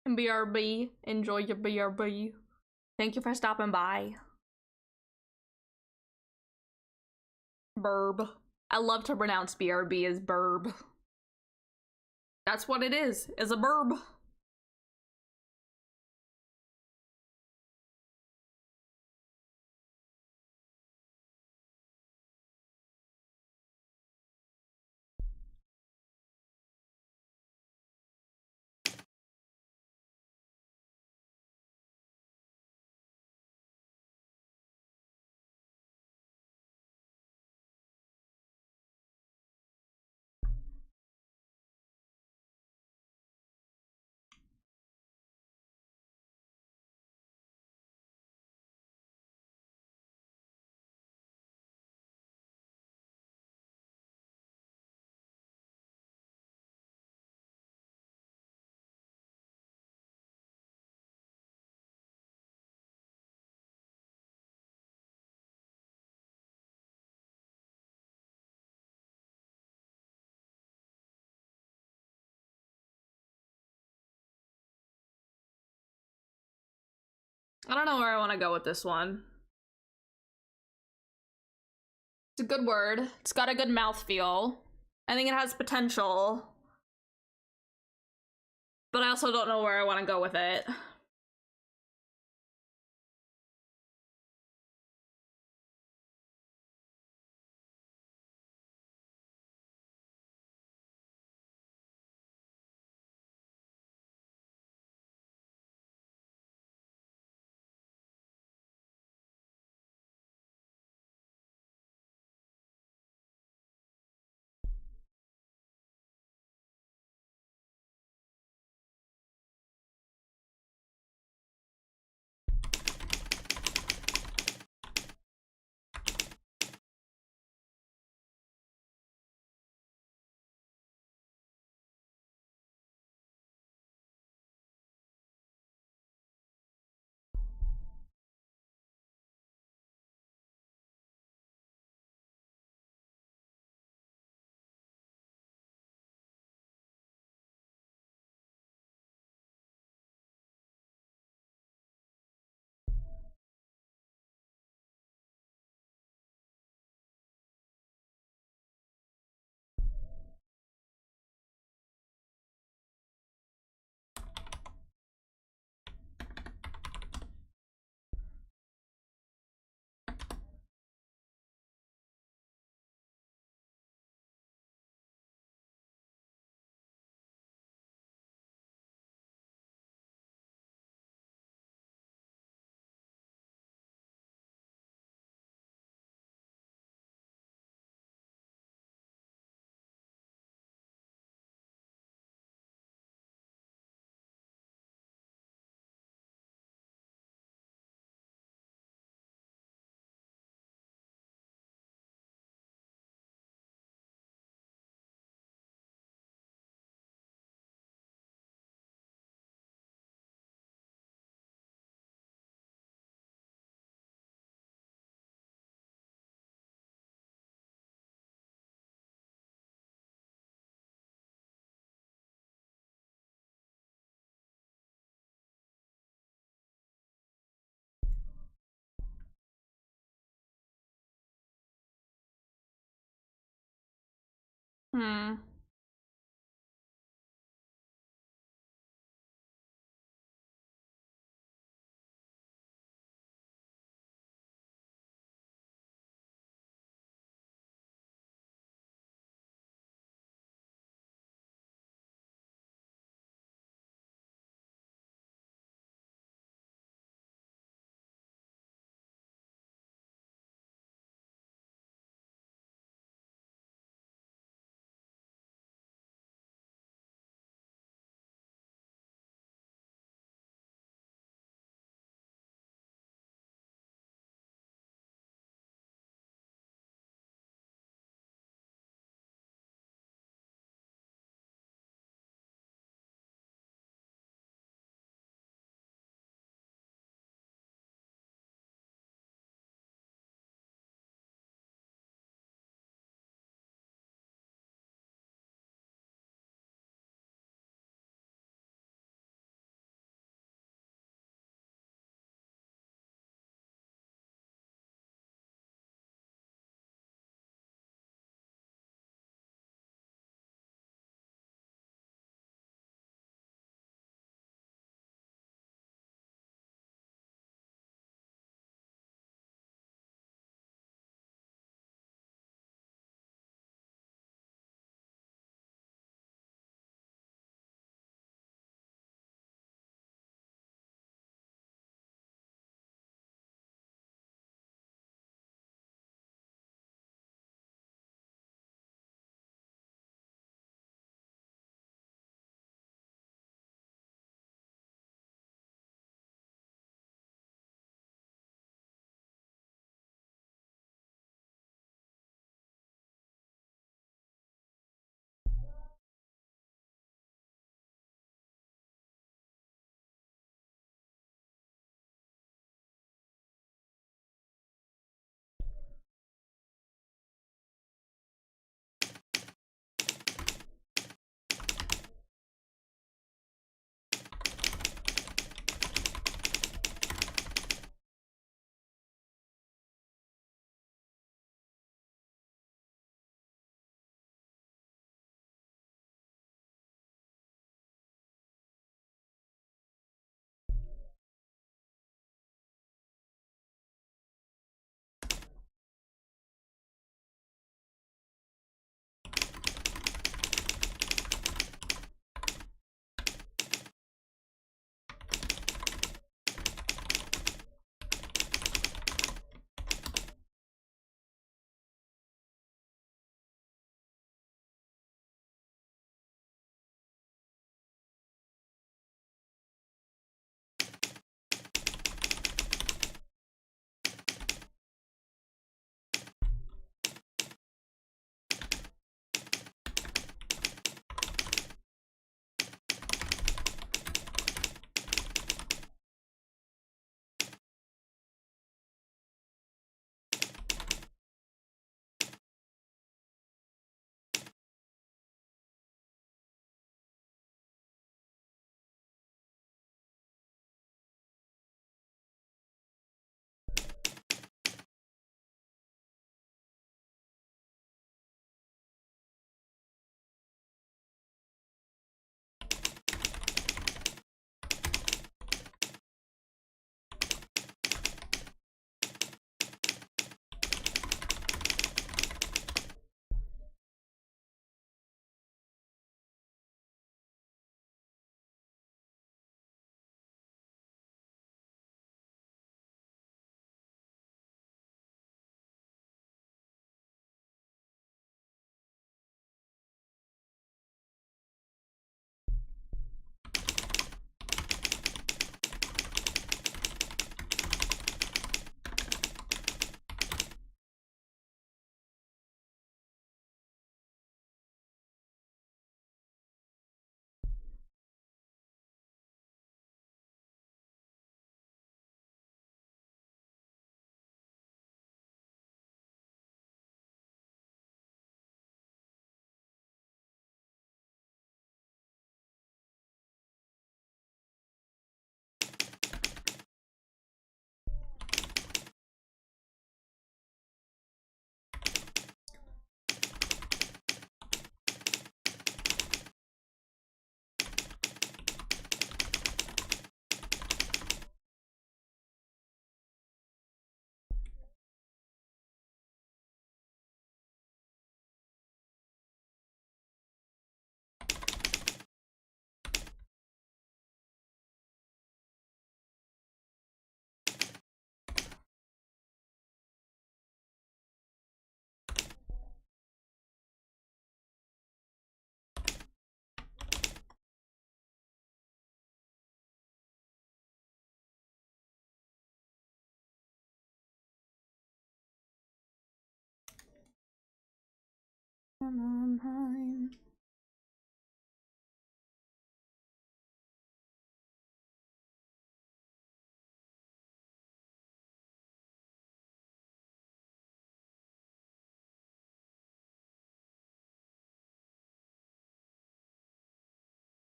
BRB, enjoy your BRB. Thank you for stopping by. Burb. I love to pronounce BRB as burb. That's what it is a burb. I don't know where I want to go with this one. It's a good word. It's got a good mouthfeel. I think it has potential. But I also don't know where I want to go with it. Hmm.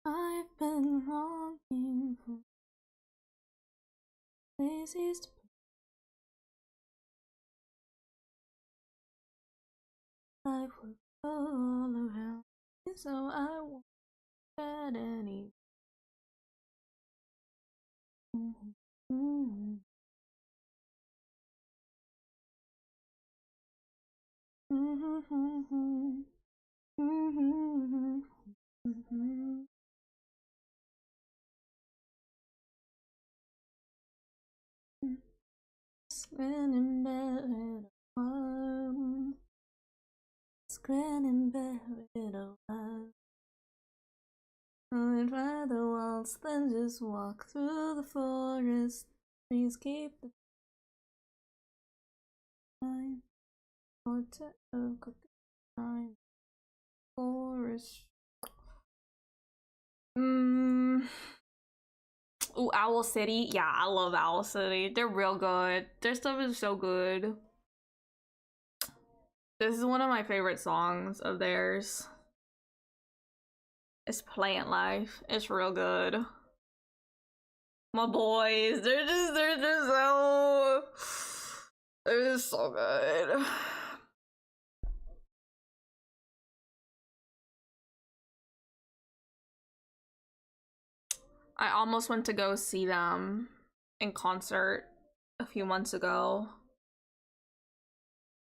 I've been longing for places to life was all around me, so I won't get any. Grinning buried alive. Grinning buried alive. I'd rather waltz than just walk through the forest. Please keep the time. Hotel cooking time. Forest. Ooh, Owl City. Yeah, I love Owl City. They're real good. Their stuff is so good. This is one of my favorite songs of theirs. It's Plant Life. It's real good. My boys, they're just so good. I almost went to go see them in concert a few months ago.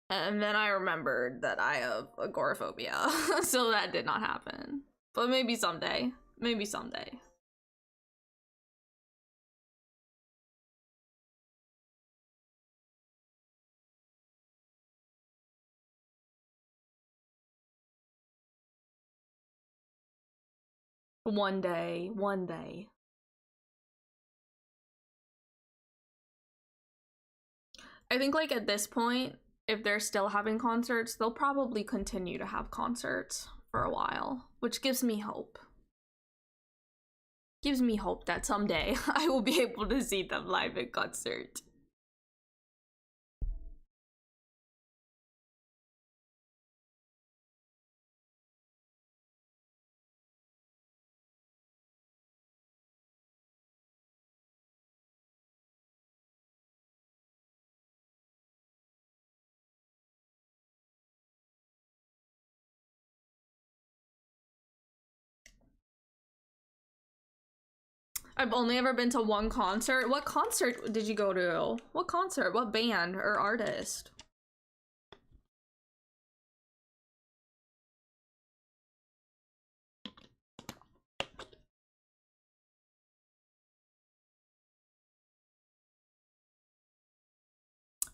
And then I remembered that I have agoraphobia, so that did not happen. But maybe someday. Maybe someday. One day, one day. I think like at this point, if they're still having concerts, they'll probably continue to have concerts for a while, which gives me hope. Gives me hope that someday I will be able to see them live in concert. I've only ever been to one concert. What concert did you go to? What concert? What band or artist?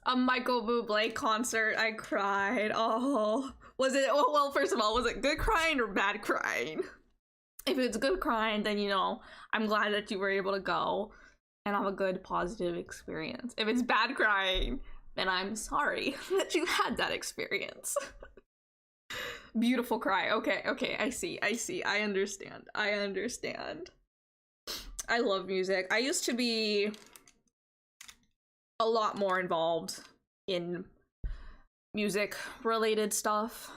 A Michael Bublé concert. I cried. Oh, was it? Well, first of all, was it good crying or bad crying? If it's good crying, then you know, I'm glad that you were able to go and have a good positive experience. If it's bad crying, then I'm sorry that you had that experience. Beautiful cry. Okay, I see. I understand. I love music. I used to be a lot more involved in music related stuff.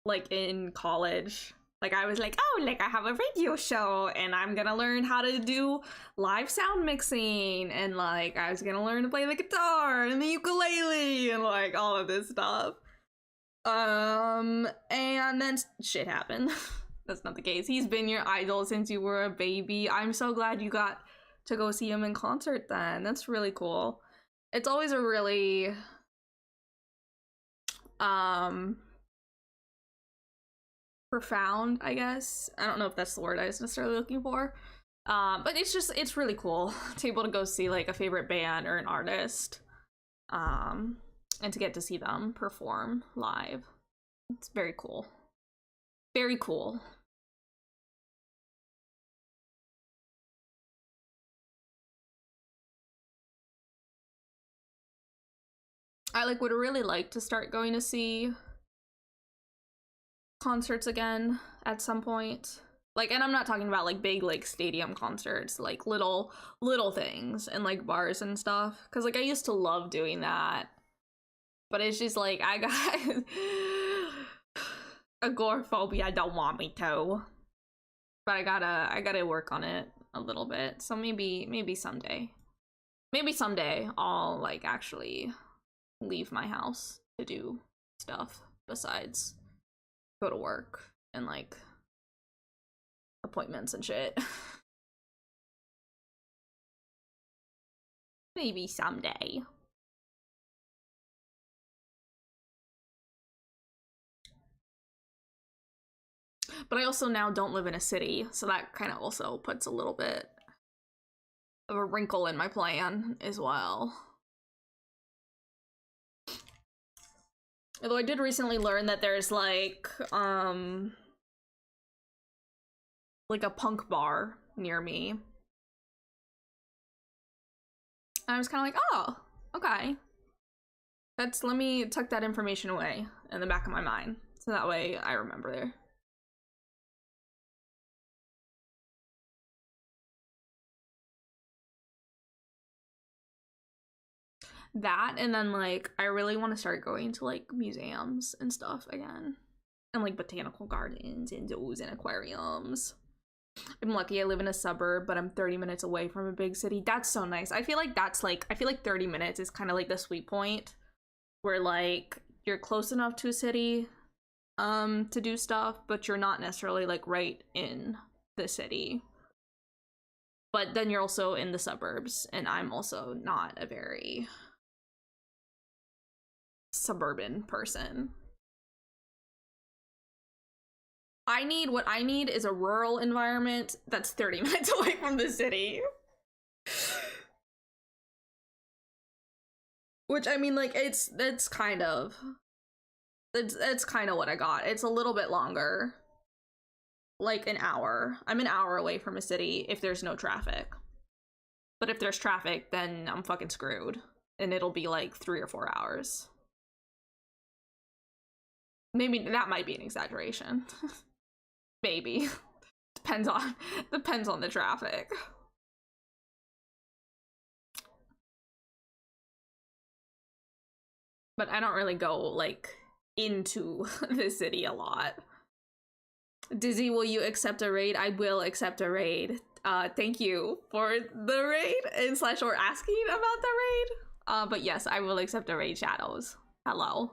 Like in college, like I was like, oh, like I have a radio show and I'm gonna learn how to do live sound mixing, and like I was gonna learn to play the guitar and the ukulele and like all of this stuff. And then shit happened. That's not the case. He's been your idol since you were a baby. I'm so glad you got to go see him in concert then. That's really cool. It's always a really profound, I guess. I don't know if that's the word I was necessarily looking for. But it's really cool to be able to go see like a favorite band or an artist. And to get to see them perform live. It's very cool. Very cool. I like would really like to start going to see concerts again at some point. Like, and I'm not talking about like big like stadium concerts, like little things and like bars and stuff, because like I used to love doing that, but it's just like I got agoraphobia. Don't want me to, but I gotta work on it a little bit. So maybe someday I'll like actually leave my house to do stuff besides go to work and like appointments and shit. Maybe someday. But I also now don't live in a city, so that kind of also puts a little bit of a wrinkle in my plan as well. Although I did recently learn that there's like a punk bar near me. I was kind of like, oh, okay. Let me tuck that information away in the back of my mind, so that way I remember there. That, and then like I really want to start going to like museums and stuff again, and like botanical gardens and zoos and aquariums. I'm lucky I live in a suburb, but I'm 30 minutes away from a big city. That's so nice. I feel like 30 minutes is kind of like the sweet point where like you're close enough to a city to do stuff, but you're not necessarily like right in the city. But then you're also in the suburbs, and I'm also not a very suburban person. What I need is a rural environment that's 30 minutes away from the city. Which, I mean, like, it's kind of what I got. It's a little bit longer. Like an hour. I'm an hour away from a city if there's no traffic. But if there's traffic, then I'm fucking screwed. And it'll be like 3 or 4 hours. Maybe that might be an exaggeration. Maybe. Depends on the traffic. But I don't really go like into the city a lot. Dizzy, will you accept a raid? I will accept a raid. Thank you for the raid and / or asking about the raid. But yes, I will accept a raid, Shadows. Hello.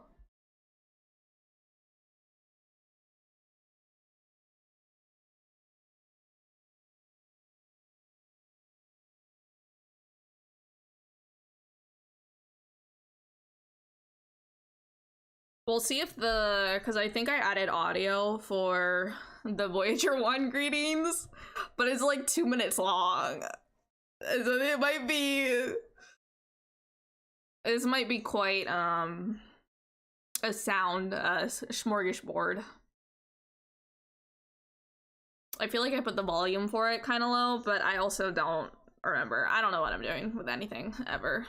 We'll see if because I think I added audio for the Voyager 1 greetings, but it's like 2 minutes long. So it might be, this might be quite a sound smorgasbord. I feel like I put the volume for it kind of low, but I also don't remember. I don't know what I'm doing with anything ever.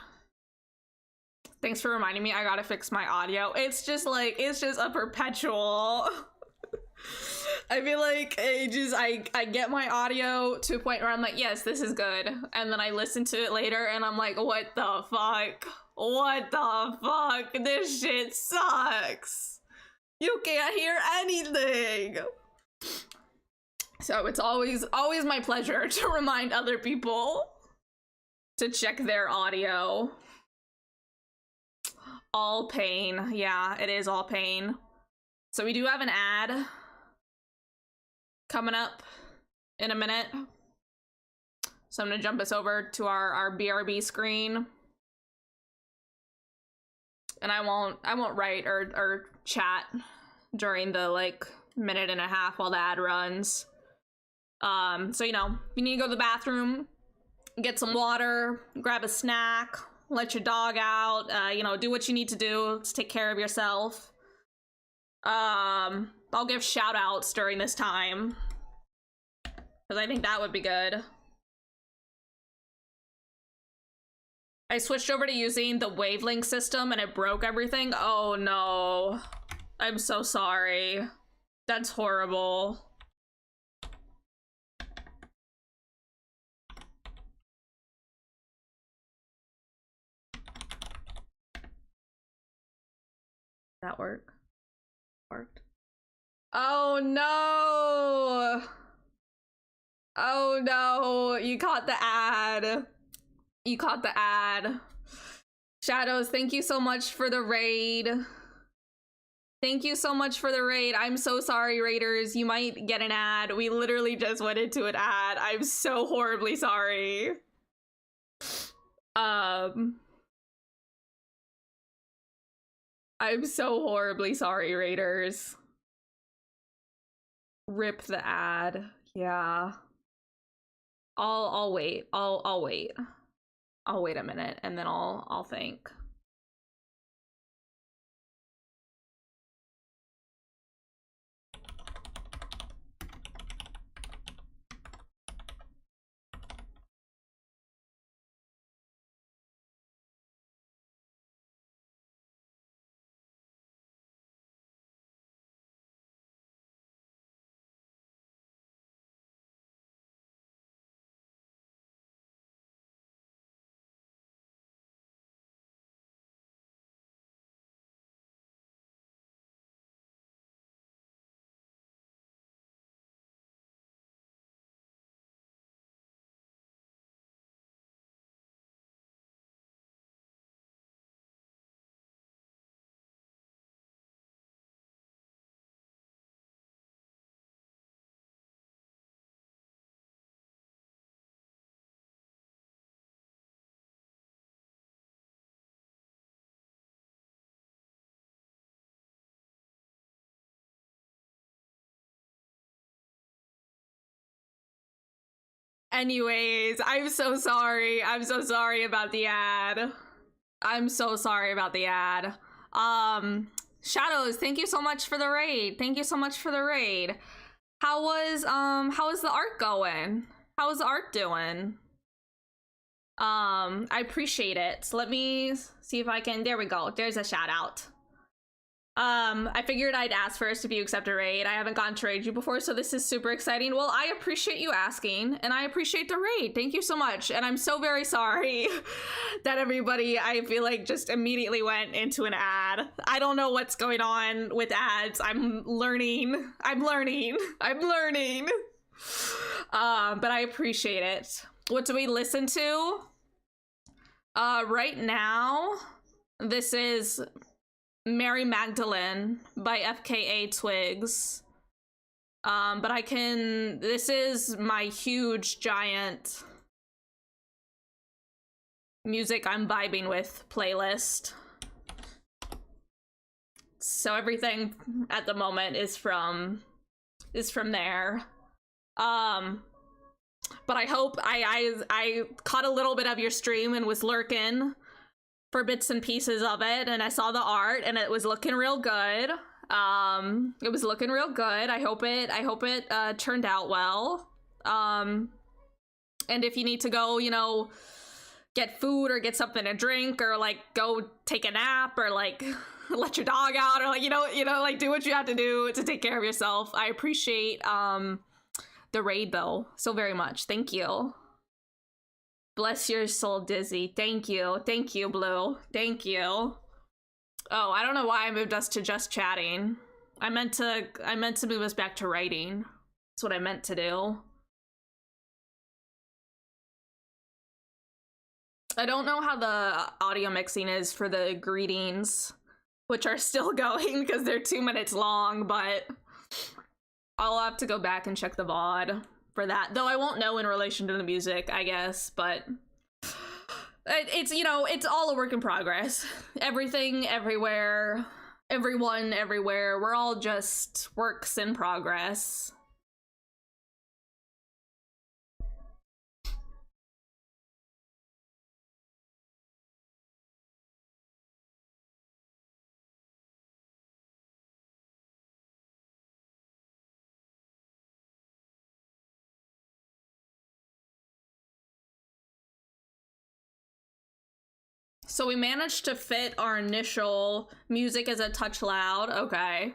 Thanks for reminding me. I gotta fix my audio. It's just a perpetual. I feel like I get my audio to a point where I'm like, yes, this is good. And then I listen to it later and I'm like, what the fuck? What the fuck? This shit sucks. You can't hear anything. So it's always my pleasure to remind other people to check their audio. All pain. Yeah, it is all pain. So we do have an ad coming up in a minute. So I'm gonna jump us over to our BRB screen. And I won't write or chat during the like minute and a half while the ad runs. So you know, you need to go to the bathroom, get some water, grab a snack, let your dog out, you know, do what you need to do to take care of yourself. I'll give shout outs during this time, because I think that would be good. I switched over to using the wavelength system and it broke everything. Oh no. I'm so sorry. That's horrible. That worked. Oh no! Oh no! You caught the ad. You caught the ad. Shadows, thank you so much for the raid. Thank you so much for the raid. I'm so sorry, raiders. You might get an ad. We literally just went into an ad. I'm so horribly sorry. I'm so horribly sorry, raiders. Rip the ad. Yeah. I'll wait. I'll wait. I'll wait a minute and then I'll think. Anyways, I'm so sorry. I'm so sorry about the ad. I'm so sorry about the ad. Shadows, thank you so much for the raid. Thank you so much for the raid. How was the art going? How was the art doing? I appreciate it. So let me see if I can, there we go. There's a shout out. I figured I'd ask first if you accept a raid. I haven't gotten to raid you before, so this is super exciting. Well, I appreciate you asking, and I appreciate the raid. Thank you so much. And I'm so very sorry that everybody, I feel like, just immediately went into an ad. I don't know what's going on with ads. I'm learning. But I appreciate it. What do we listen to? Right now, this is Mary Magdalene by FKA Twigs. But this is my huge, giant music I'm vibing with playlist. So everything at the moment is from there. But I hope I caught a little bit of your stream and was lurking for bits and pieces of it, and I saw the art and it was looking real good. It was looking real good. I hope it turned out well. And if you need to go, you know, get food or get something to drink or like go take a nap or like let your dog out or like you know like do what you have to do to take care of yourself. I appreciate the raid though so very much. Thank you. Bless your soul, Dizzy. Thank you, Blue. Thank you. Oh, I don't know why I moved us to just chatting. I meant to move us back to writing. That's what I meant to do. I don't know how the audio mixing is for the greetings, which are still going because they're 2 minutes long, but I'll have to go back and check the VOD for that. Though I won't know in relation to the music, I guess, but it's, you know, it's all a work in progress. Everything, everywhere, everyone, everywhere. We're all just works in progress. So we managed to fit our initial music as a touch loud. Okay.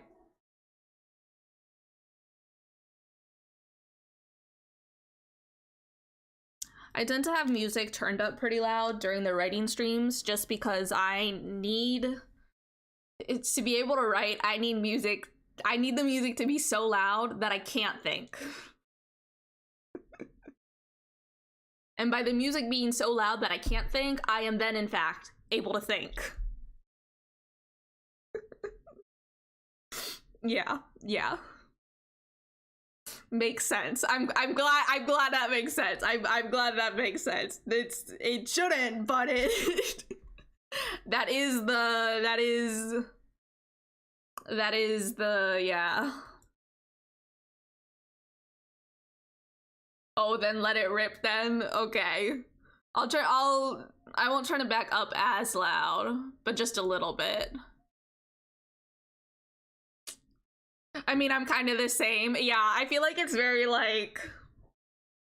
I tend to have music turned up pretty loud during the writing streams just because I need it to be able to write. I need the music to be so loud that I can't think. And by the music being so loud that I can't think, I am then in fact able to think. Yeah. Makes sense. I'm glad that makes sense. I'm glad that makes sense. It shouldn't, but it that is the yeah. Oh, then let it rip then. Okay. I won't turn it back up as loud, but just a little bit. I mean, I'm kind of the same. Yeah, I feel like it's very like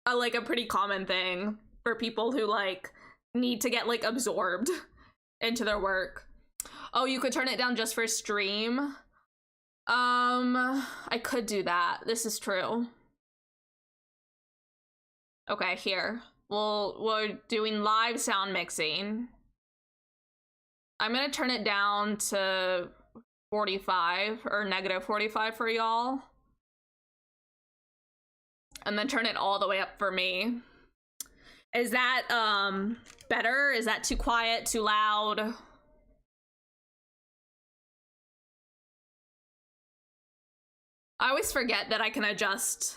a pretty common thing for people who like need to get like absorbed into their work. Oh, you could turn it down just for stream. I could do that. This is true. Okay, here. We're doing live sound mixing. I'm gonna turn it down to 45 or -45 for y'all. And then turn it all the way up for me. Is that better? Is that too quiet, too loud? I always forget that I can adjust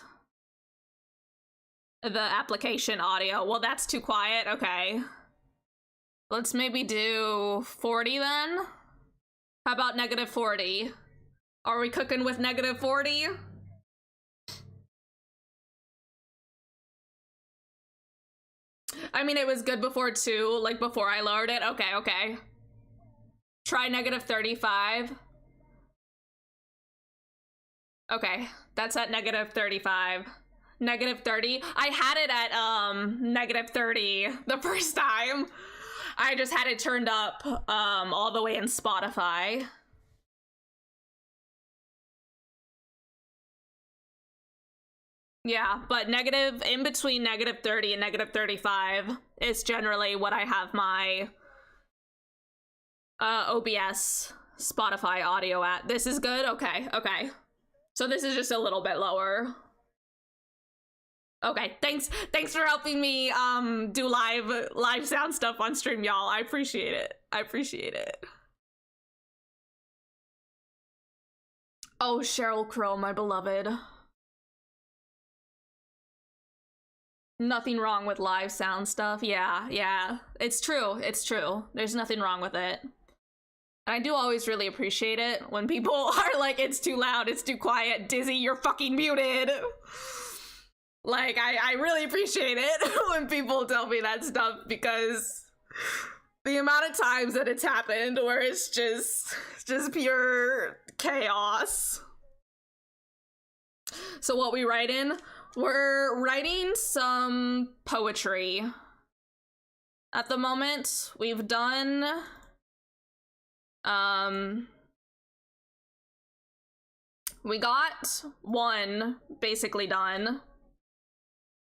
the application audio. Well, that's too quiet. Okay. Let's maybe do 40 then. How about -40? Are we cooking with -40? I mean, it was good before too, like before I lowered it. Okay. Try -35. Okay, that's at -35. -30. I had it at -30 the first time. I just had it turned up all the way in Spotify. Yeah, but in between -30 and -35 is generally what I have my OBS Spotify audio at. This is good? Okay. So this is just a little bit lower. Okay, thanks for helping me do live sound stuff on stream, y'all. I appreciate it. Oh, Sheryl Crow, my beloved. Nothing wrong with live sound stuff. Yeah. It's true. There's nothing wrong with it. I do always really appreciate it when people are like, it's too loud, it's too quiet, Dizzy, you're fucking muted. Like, I really appreciate it when people tell me that stuff, because the amount of times that it's happened where it's just pure chaos. So what we write in? We're writing some poetry. At the moment, we've done we got one basically done.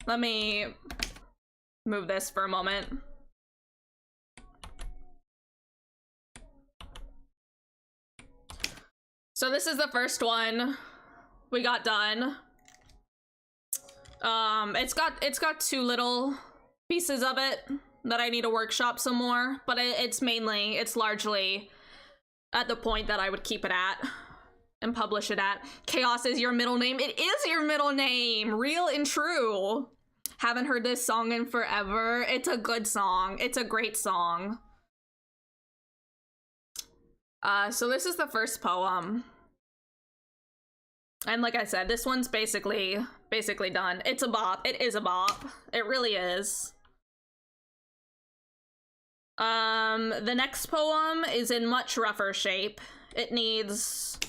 Let me move this for a moment. So this is the first one we got done. It's got two little pieces of it that I need to workshop some more, but it's largely at the point that I would keep it at and publish it at. Chaos is your middle name. It is your middle name, real and true. Haven't heard this song in forever. It's a good song. It's a great song. So this is the first poem. And like I said, this one's basically done. It's a bop. It is a bop. It really is. The next poem is in much rougher shape. It's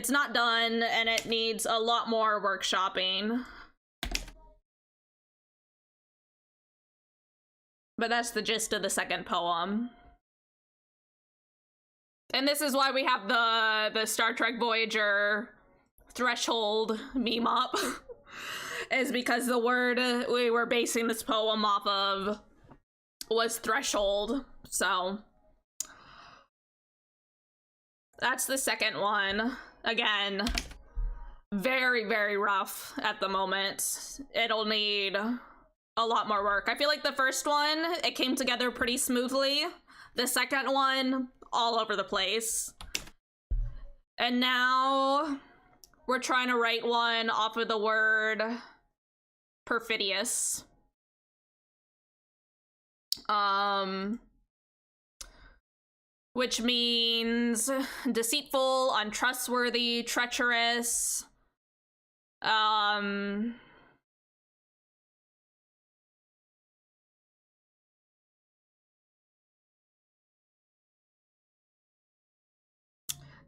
not done, and it needs a lot more workshopping. But that's the gist of the second poem. And this is why we have the Star Trek Voyager threshold meme up. Is because the word we were basing this poem off of was threshold. So that's the second one. Again, very, very rough at the moment. It'll need a lot more work. I feel like the first one, it came together pretty smoothly. The second one, all over the place. And now we're trying to write one off of the word perfidious. Which means deceitful, untrustworthy, treacherous.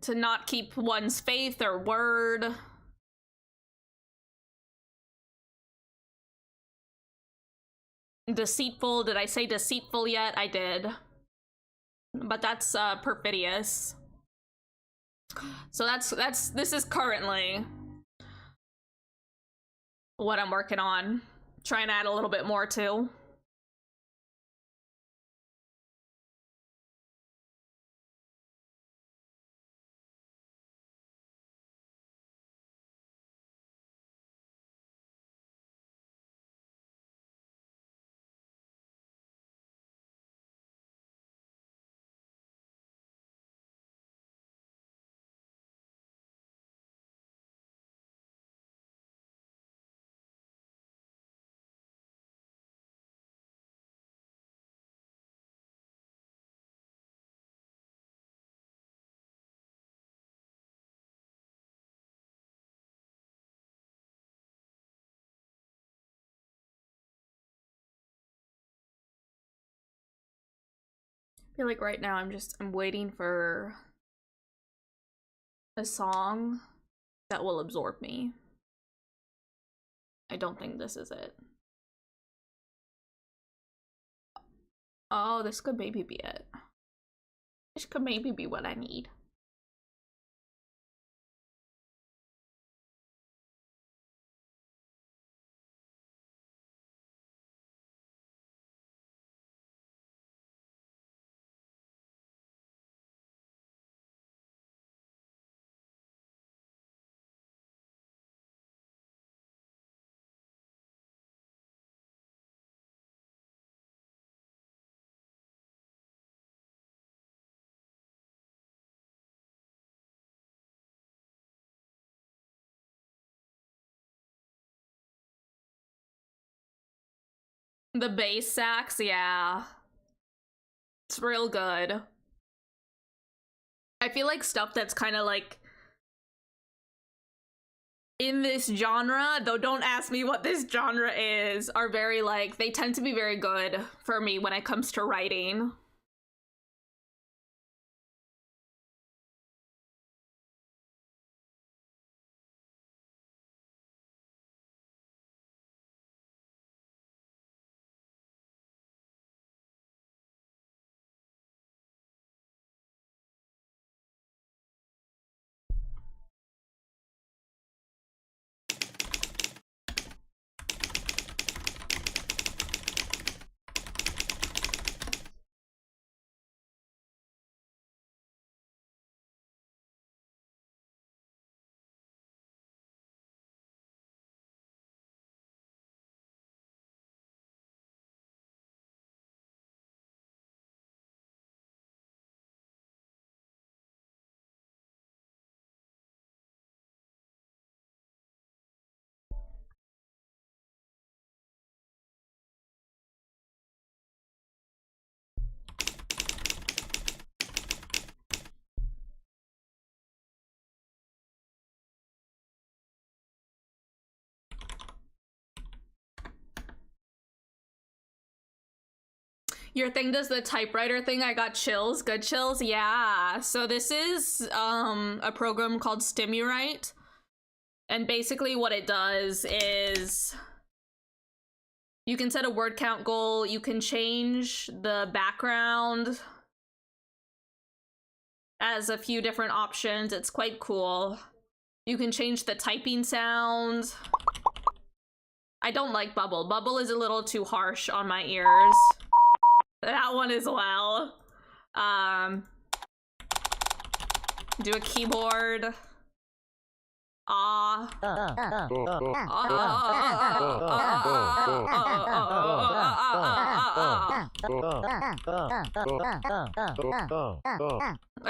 To not keep one's faith or word. Deceitful. Did I say deceitful yet? I did. But that's perfidious. So this is currently what I'm working on. Trying to add a little bit more too. I feel like right now I'm waiting for a song that will absorb me. I don't think this is it. Oh, this could maybe be it. This could maybe be what I need. The bass sax, yeah. It's real good. I feel like stuff that's kind of like in this genre, though don't ask me what this genre is, are very like, they tend to be very good for me when it comes to writing. Your thing does the typewriter thing. I got chills. Good chills. Yeah. So this is a program called Stimurite. And basically what it does is you can set a word count goal. You can change the background. has a few different options. It's quite cool. You can change the typing sound. I don't like Bubble. Bubble is a little too harsh on my ears. That one as well. Do a keyboard. I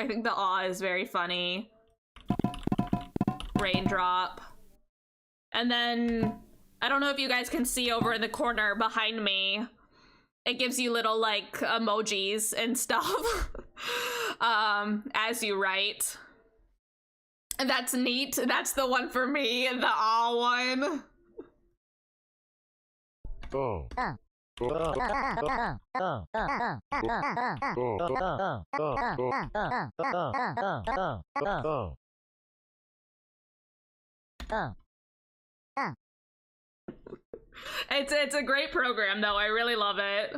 think the awe is very funny. Raindrop. And then, I don't know if you guys can see over in the corner behind me, it gives you little like emojis and stuff as you write. And that's neat. That's the one for me, the awe one. It's a great program though. I really love it.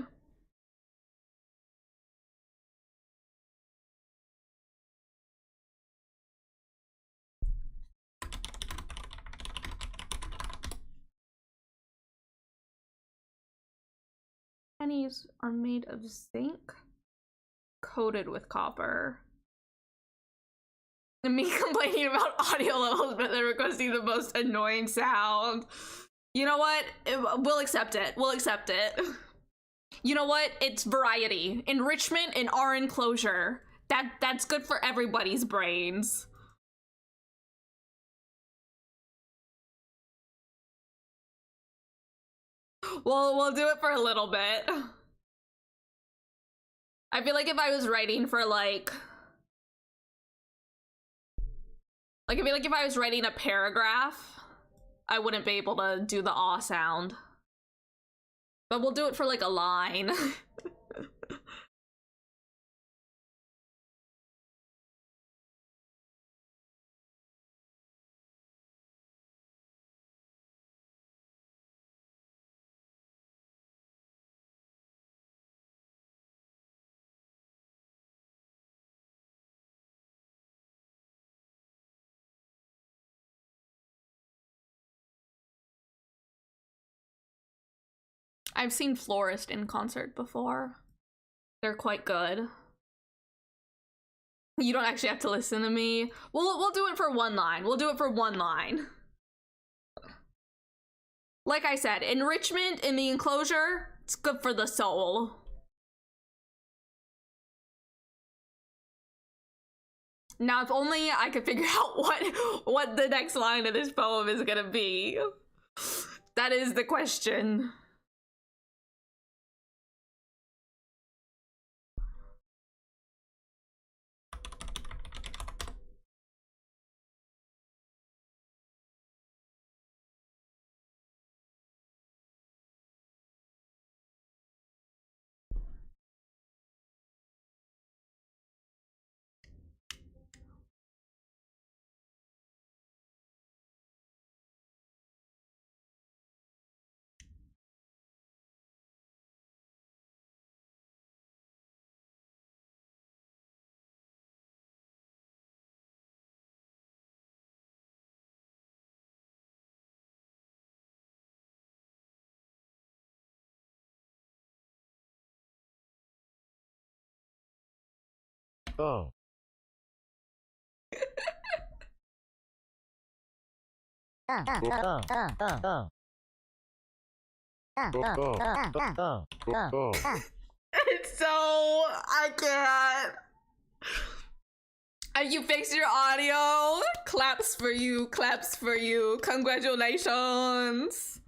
Pennies are made of zinc coated with copper. And me complaining about audio levels, but they're requesting the most annoying sound. You know what? We'll accept it. We'll accept it. You know what? It's variety. Enrichment in our enclosure. That's good for everybody's brains. We'll do it for a little bit. I feel like if I was writing for I feel like if I was writing a paragraph, I wouldn't be able to do the aw sound. But we'll do it for like a line. I've seen Florist in concert before. They're quite good. You don't actually have to listen to me. We'll do it for one line. We'll do it for one line. Like I said, enrichment in the enclosure, it's good for the soul. Now, if only I could figure out what the next line of this poem is gonna be. That is the question. Oh. It's so... I can't. You fixed your audio? Claps for you, claps for you. Congratulations.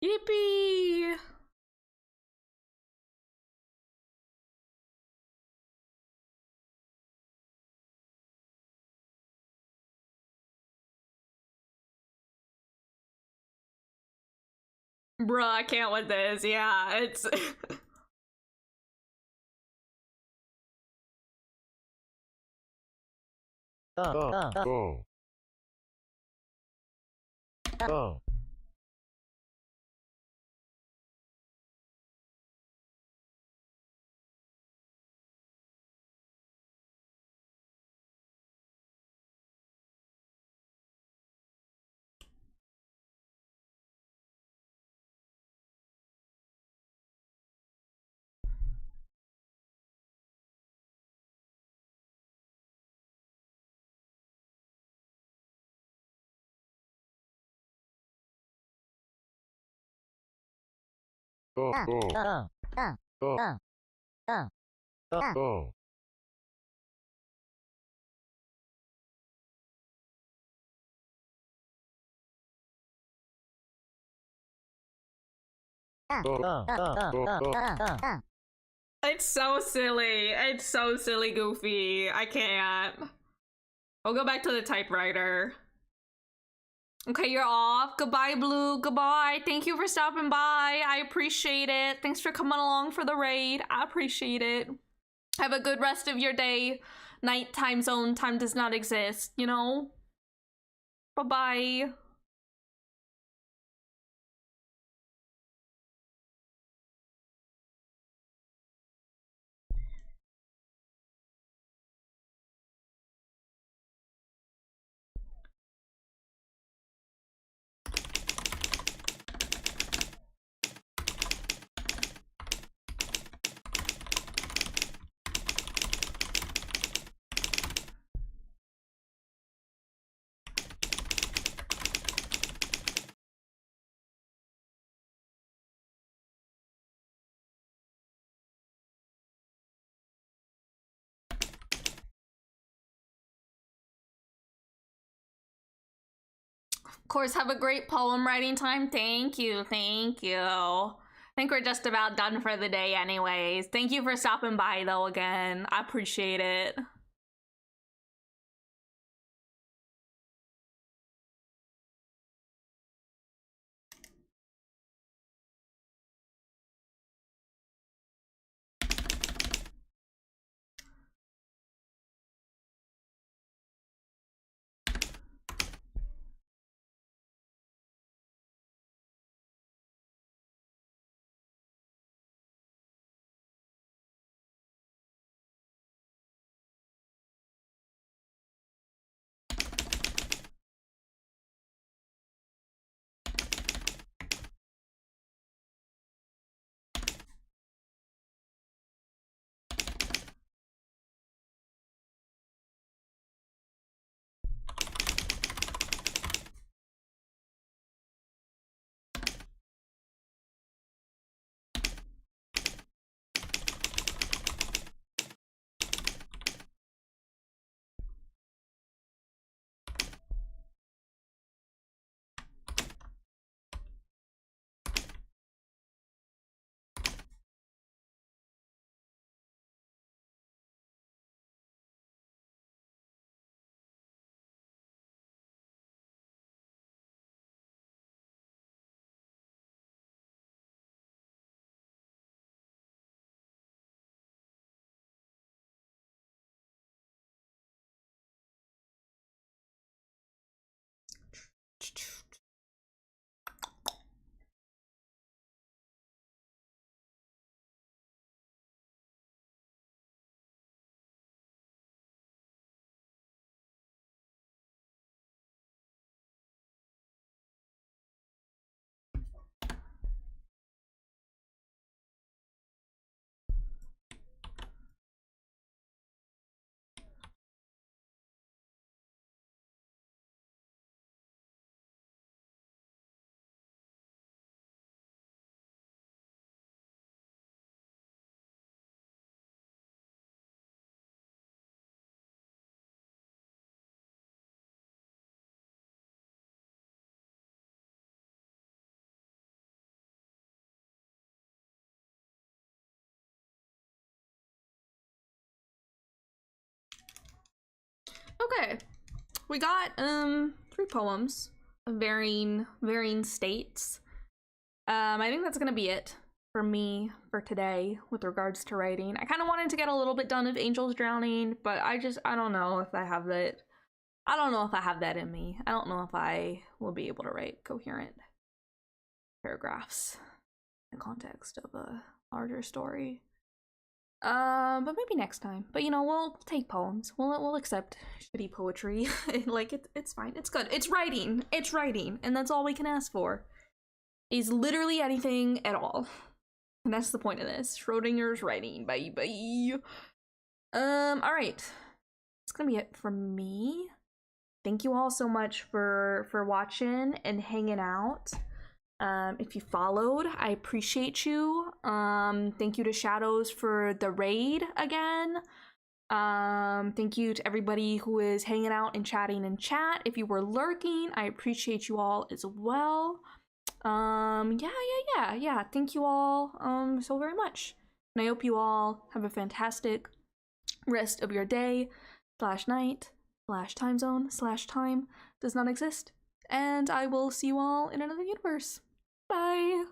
Yippee. Bruh, I can't with this. Yeah, it's... Oh. It's so silly. It's so silly, Goofy. I can't. I'll go back to the typewriter. Okay, you're off. Goodbye, Blue. Goodbye. Thank you for stopping by. I appreciate it. Thanks for coming along for the raid. I appreciate it. Have a good rest of your day. Night time zone. Time does not exist, you know? Bye-bye. Of course, have a great poem writing time. Thank you, thank you. I think we're just about done for the day anyways. Thank you for stopping by though again. I appreciate it. Okay, we got 3 poems of varying states. I think that's gonna be it for me for today with regards to writing. I kind of wanted to get a little bit done of Angels Drowning, but I don't know if I have that. I don't know if I have that in me. I don't know if I will be able to write coherent paragraphs in the context of a larger story. But maybe next time. But you know, we'll take poems. We'll accept shitty poetry. Like it's fine. It's good. It's writing. It's writing, and that's all we can ask for. Is literally anything at all. And that's the point of this. Schrodinger's writing. Bye bye. Alright. That's gonna be it from me. Thank you all so much for watching and hanging out. If you followed, I appreciate you. Thank you to Shadows for the raid again. Thank you to everybody who is hanging out and chatting in chat. If you were lurking, I appreciate you all as well. Yeah. Thank you all so very much. And I hope you all have a fantastic rest of your day / night / time zone / time does not exist. And I will see you all in another universe. Bye.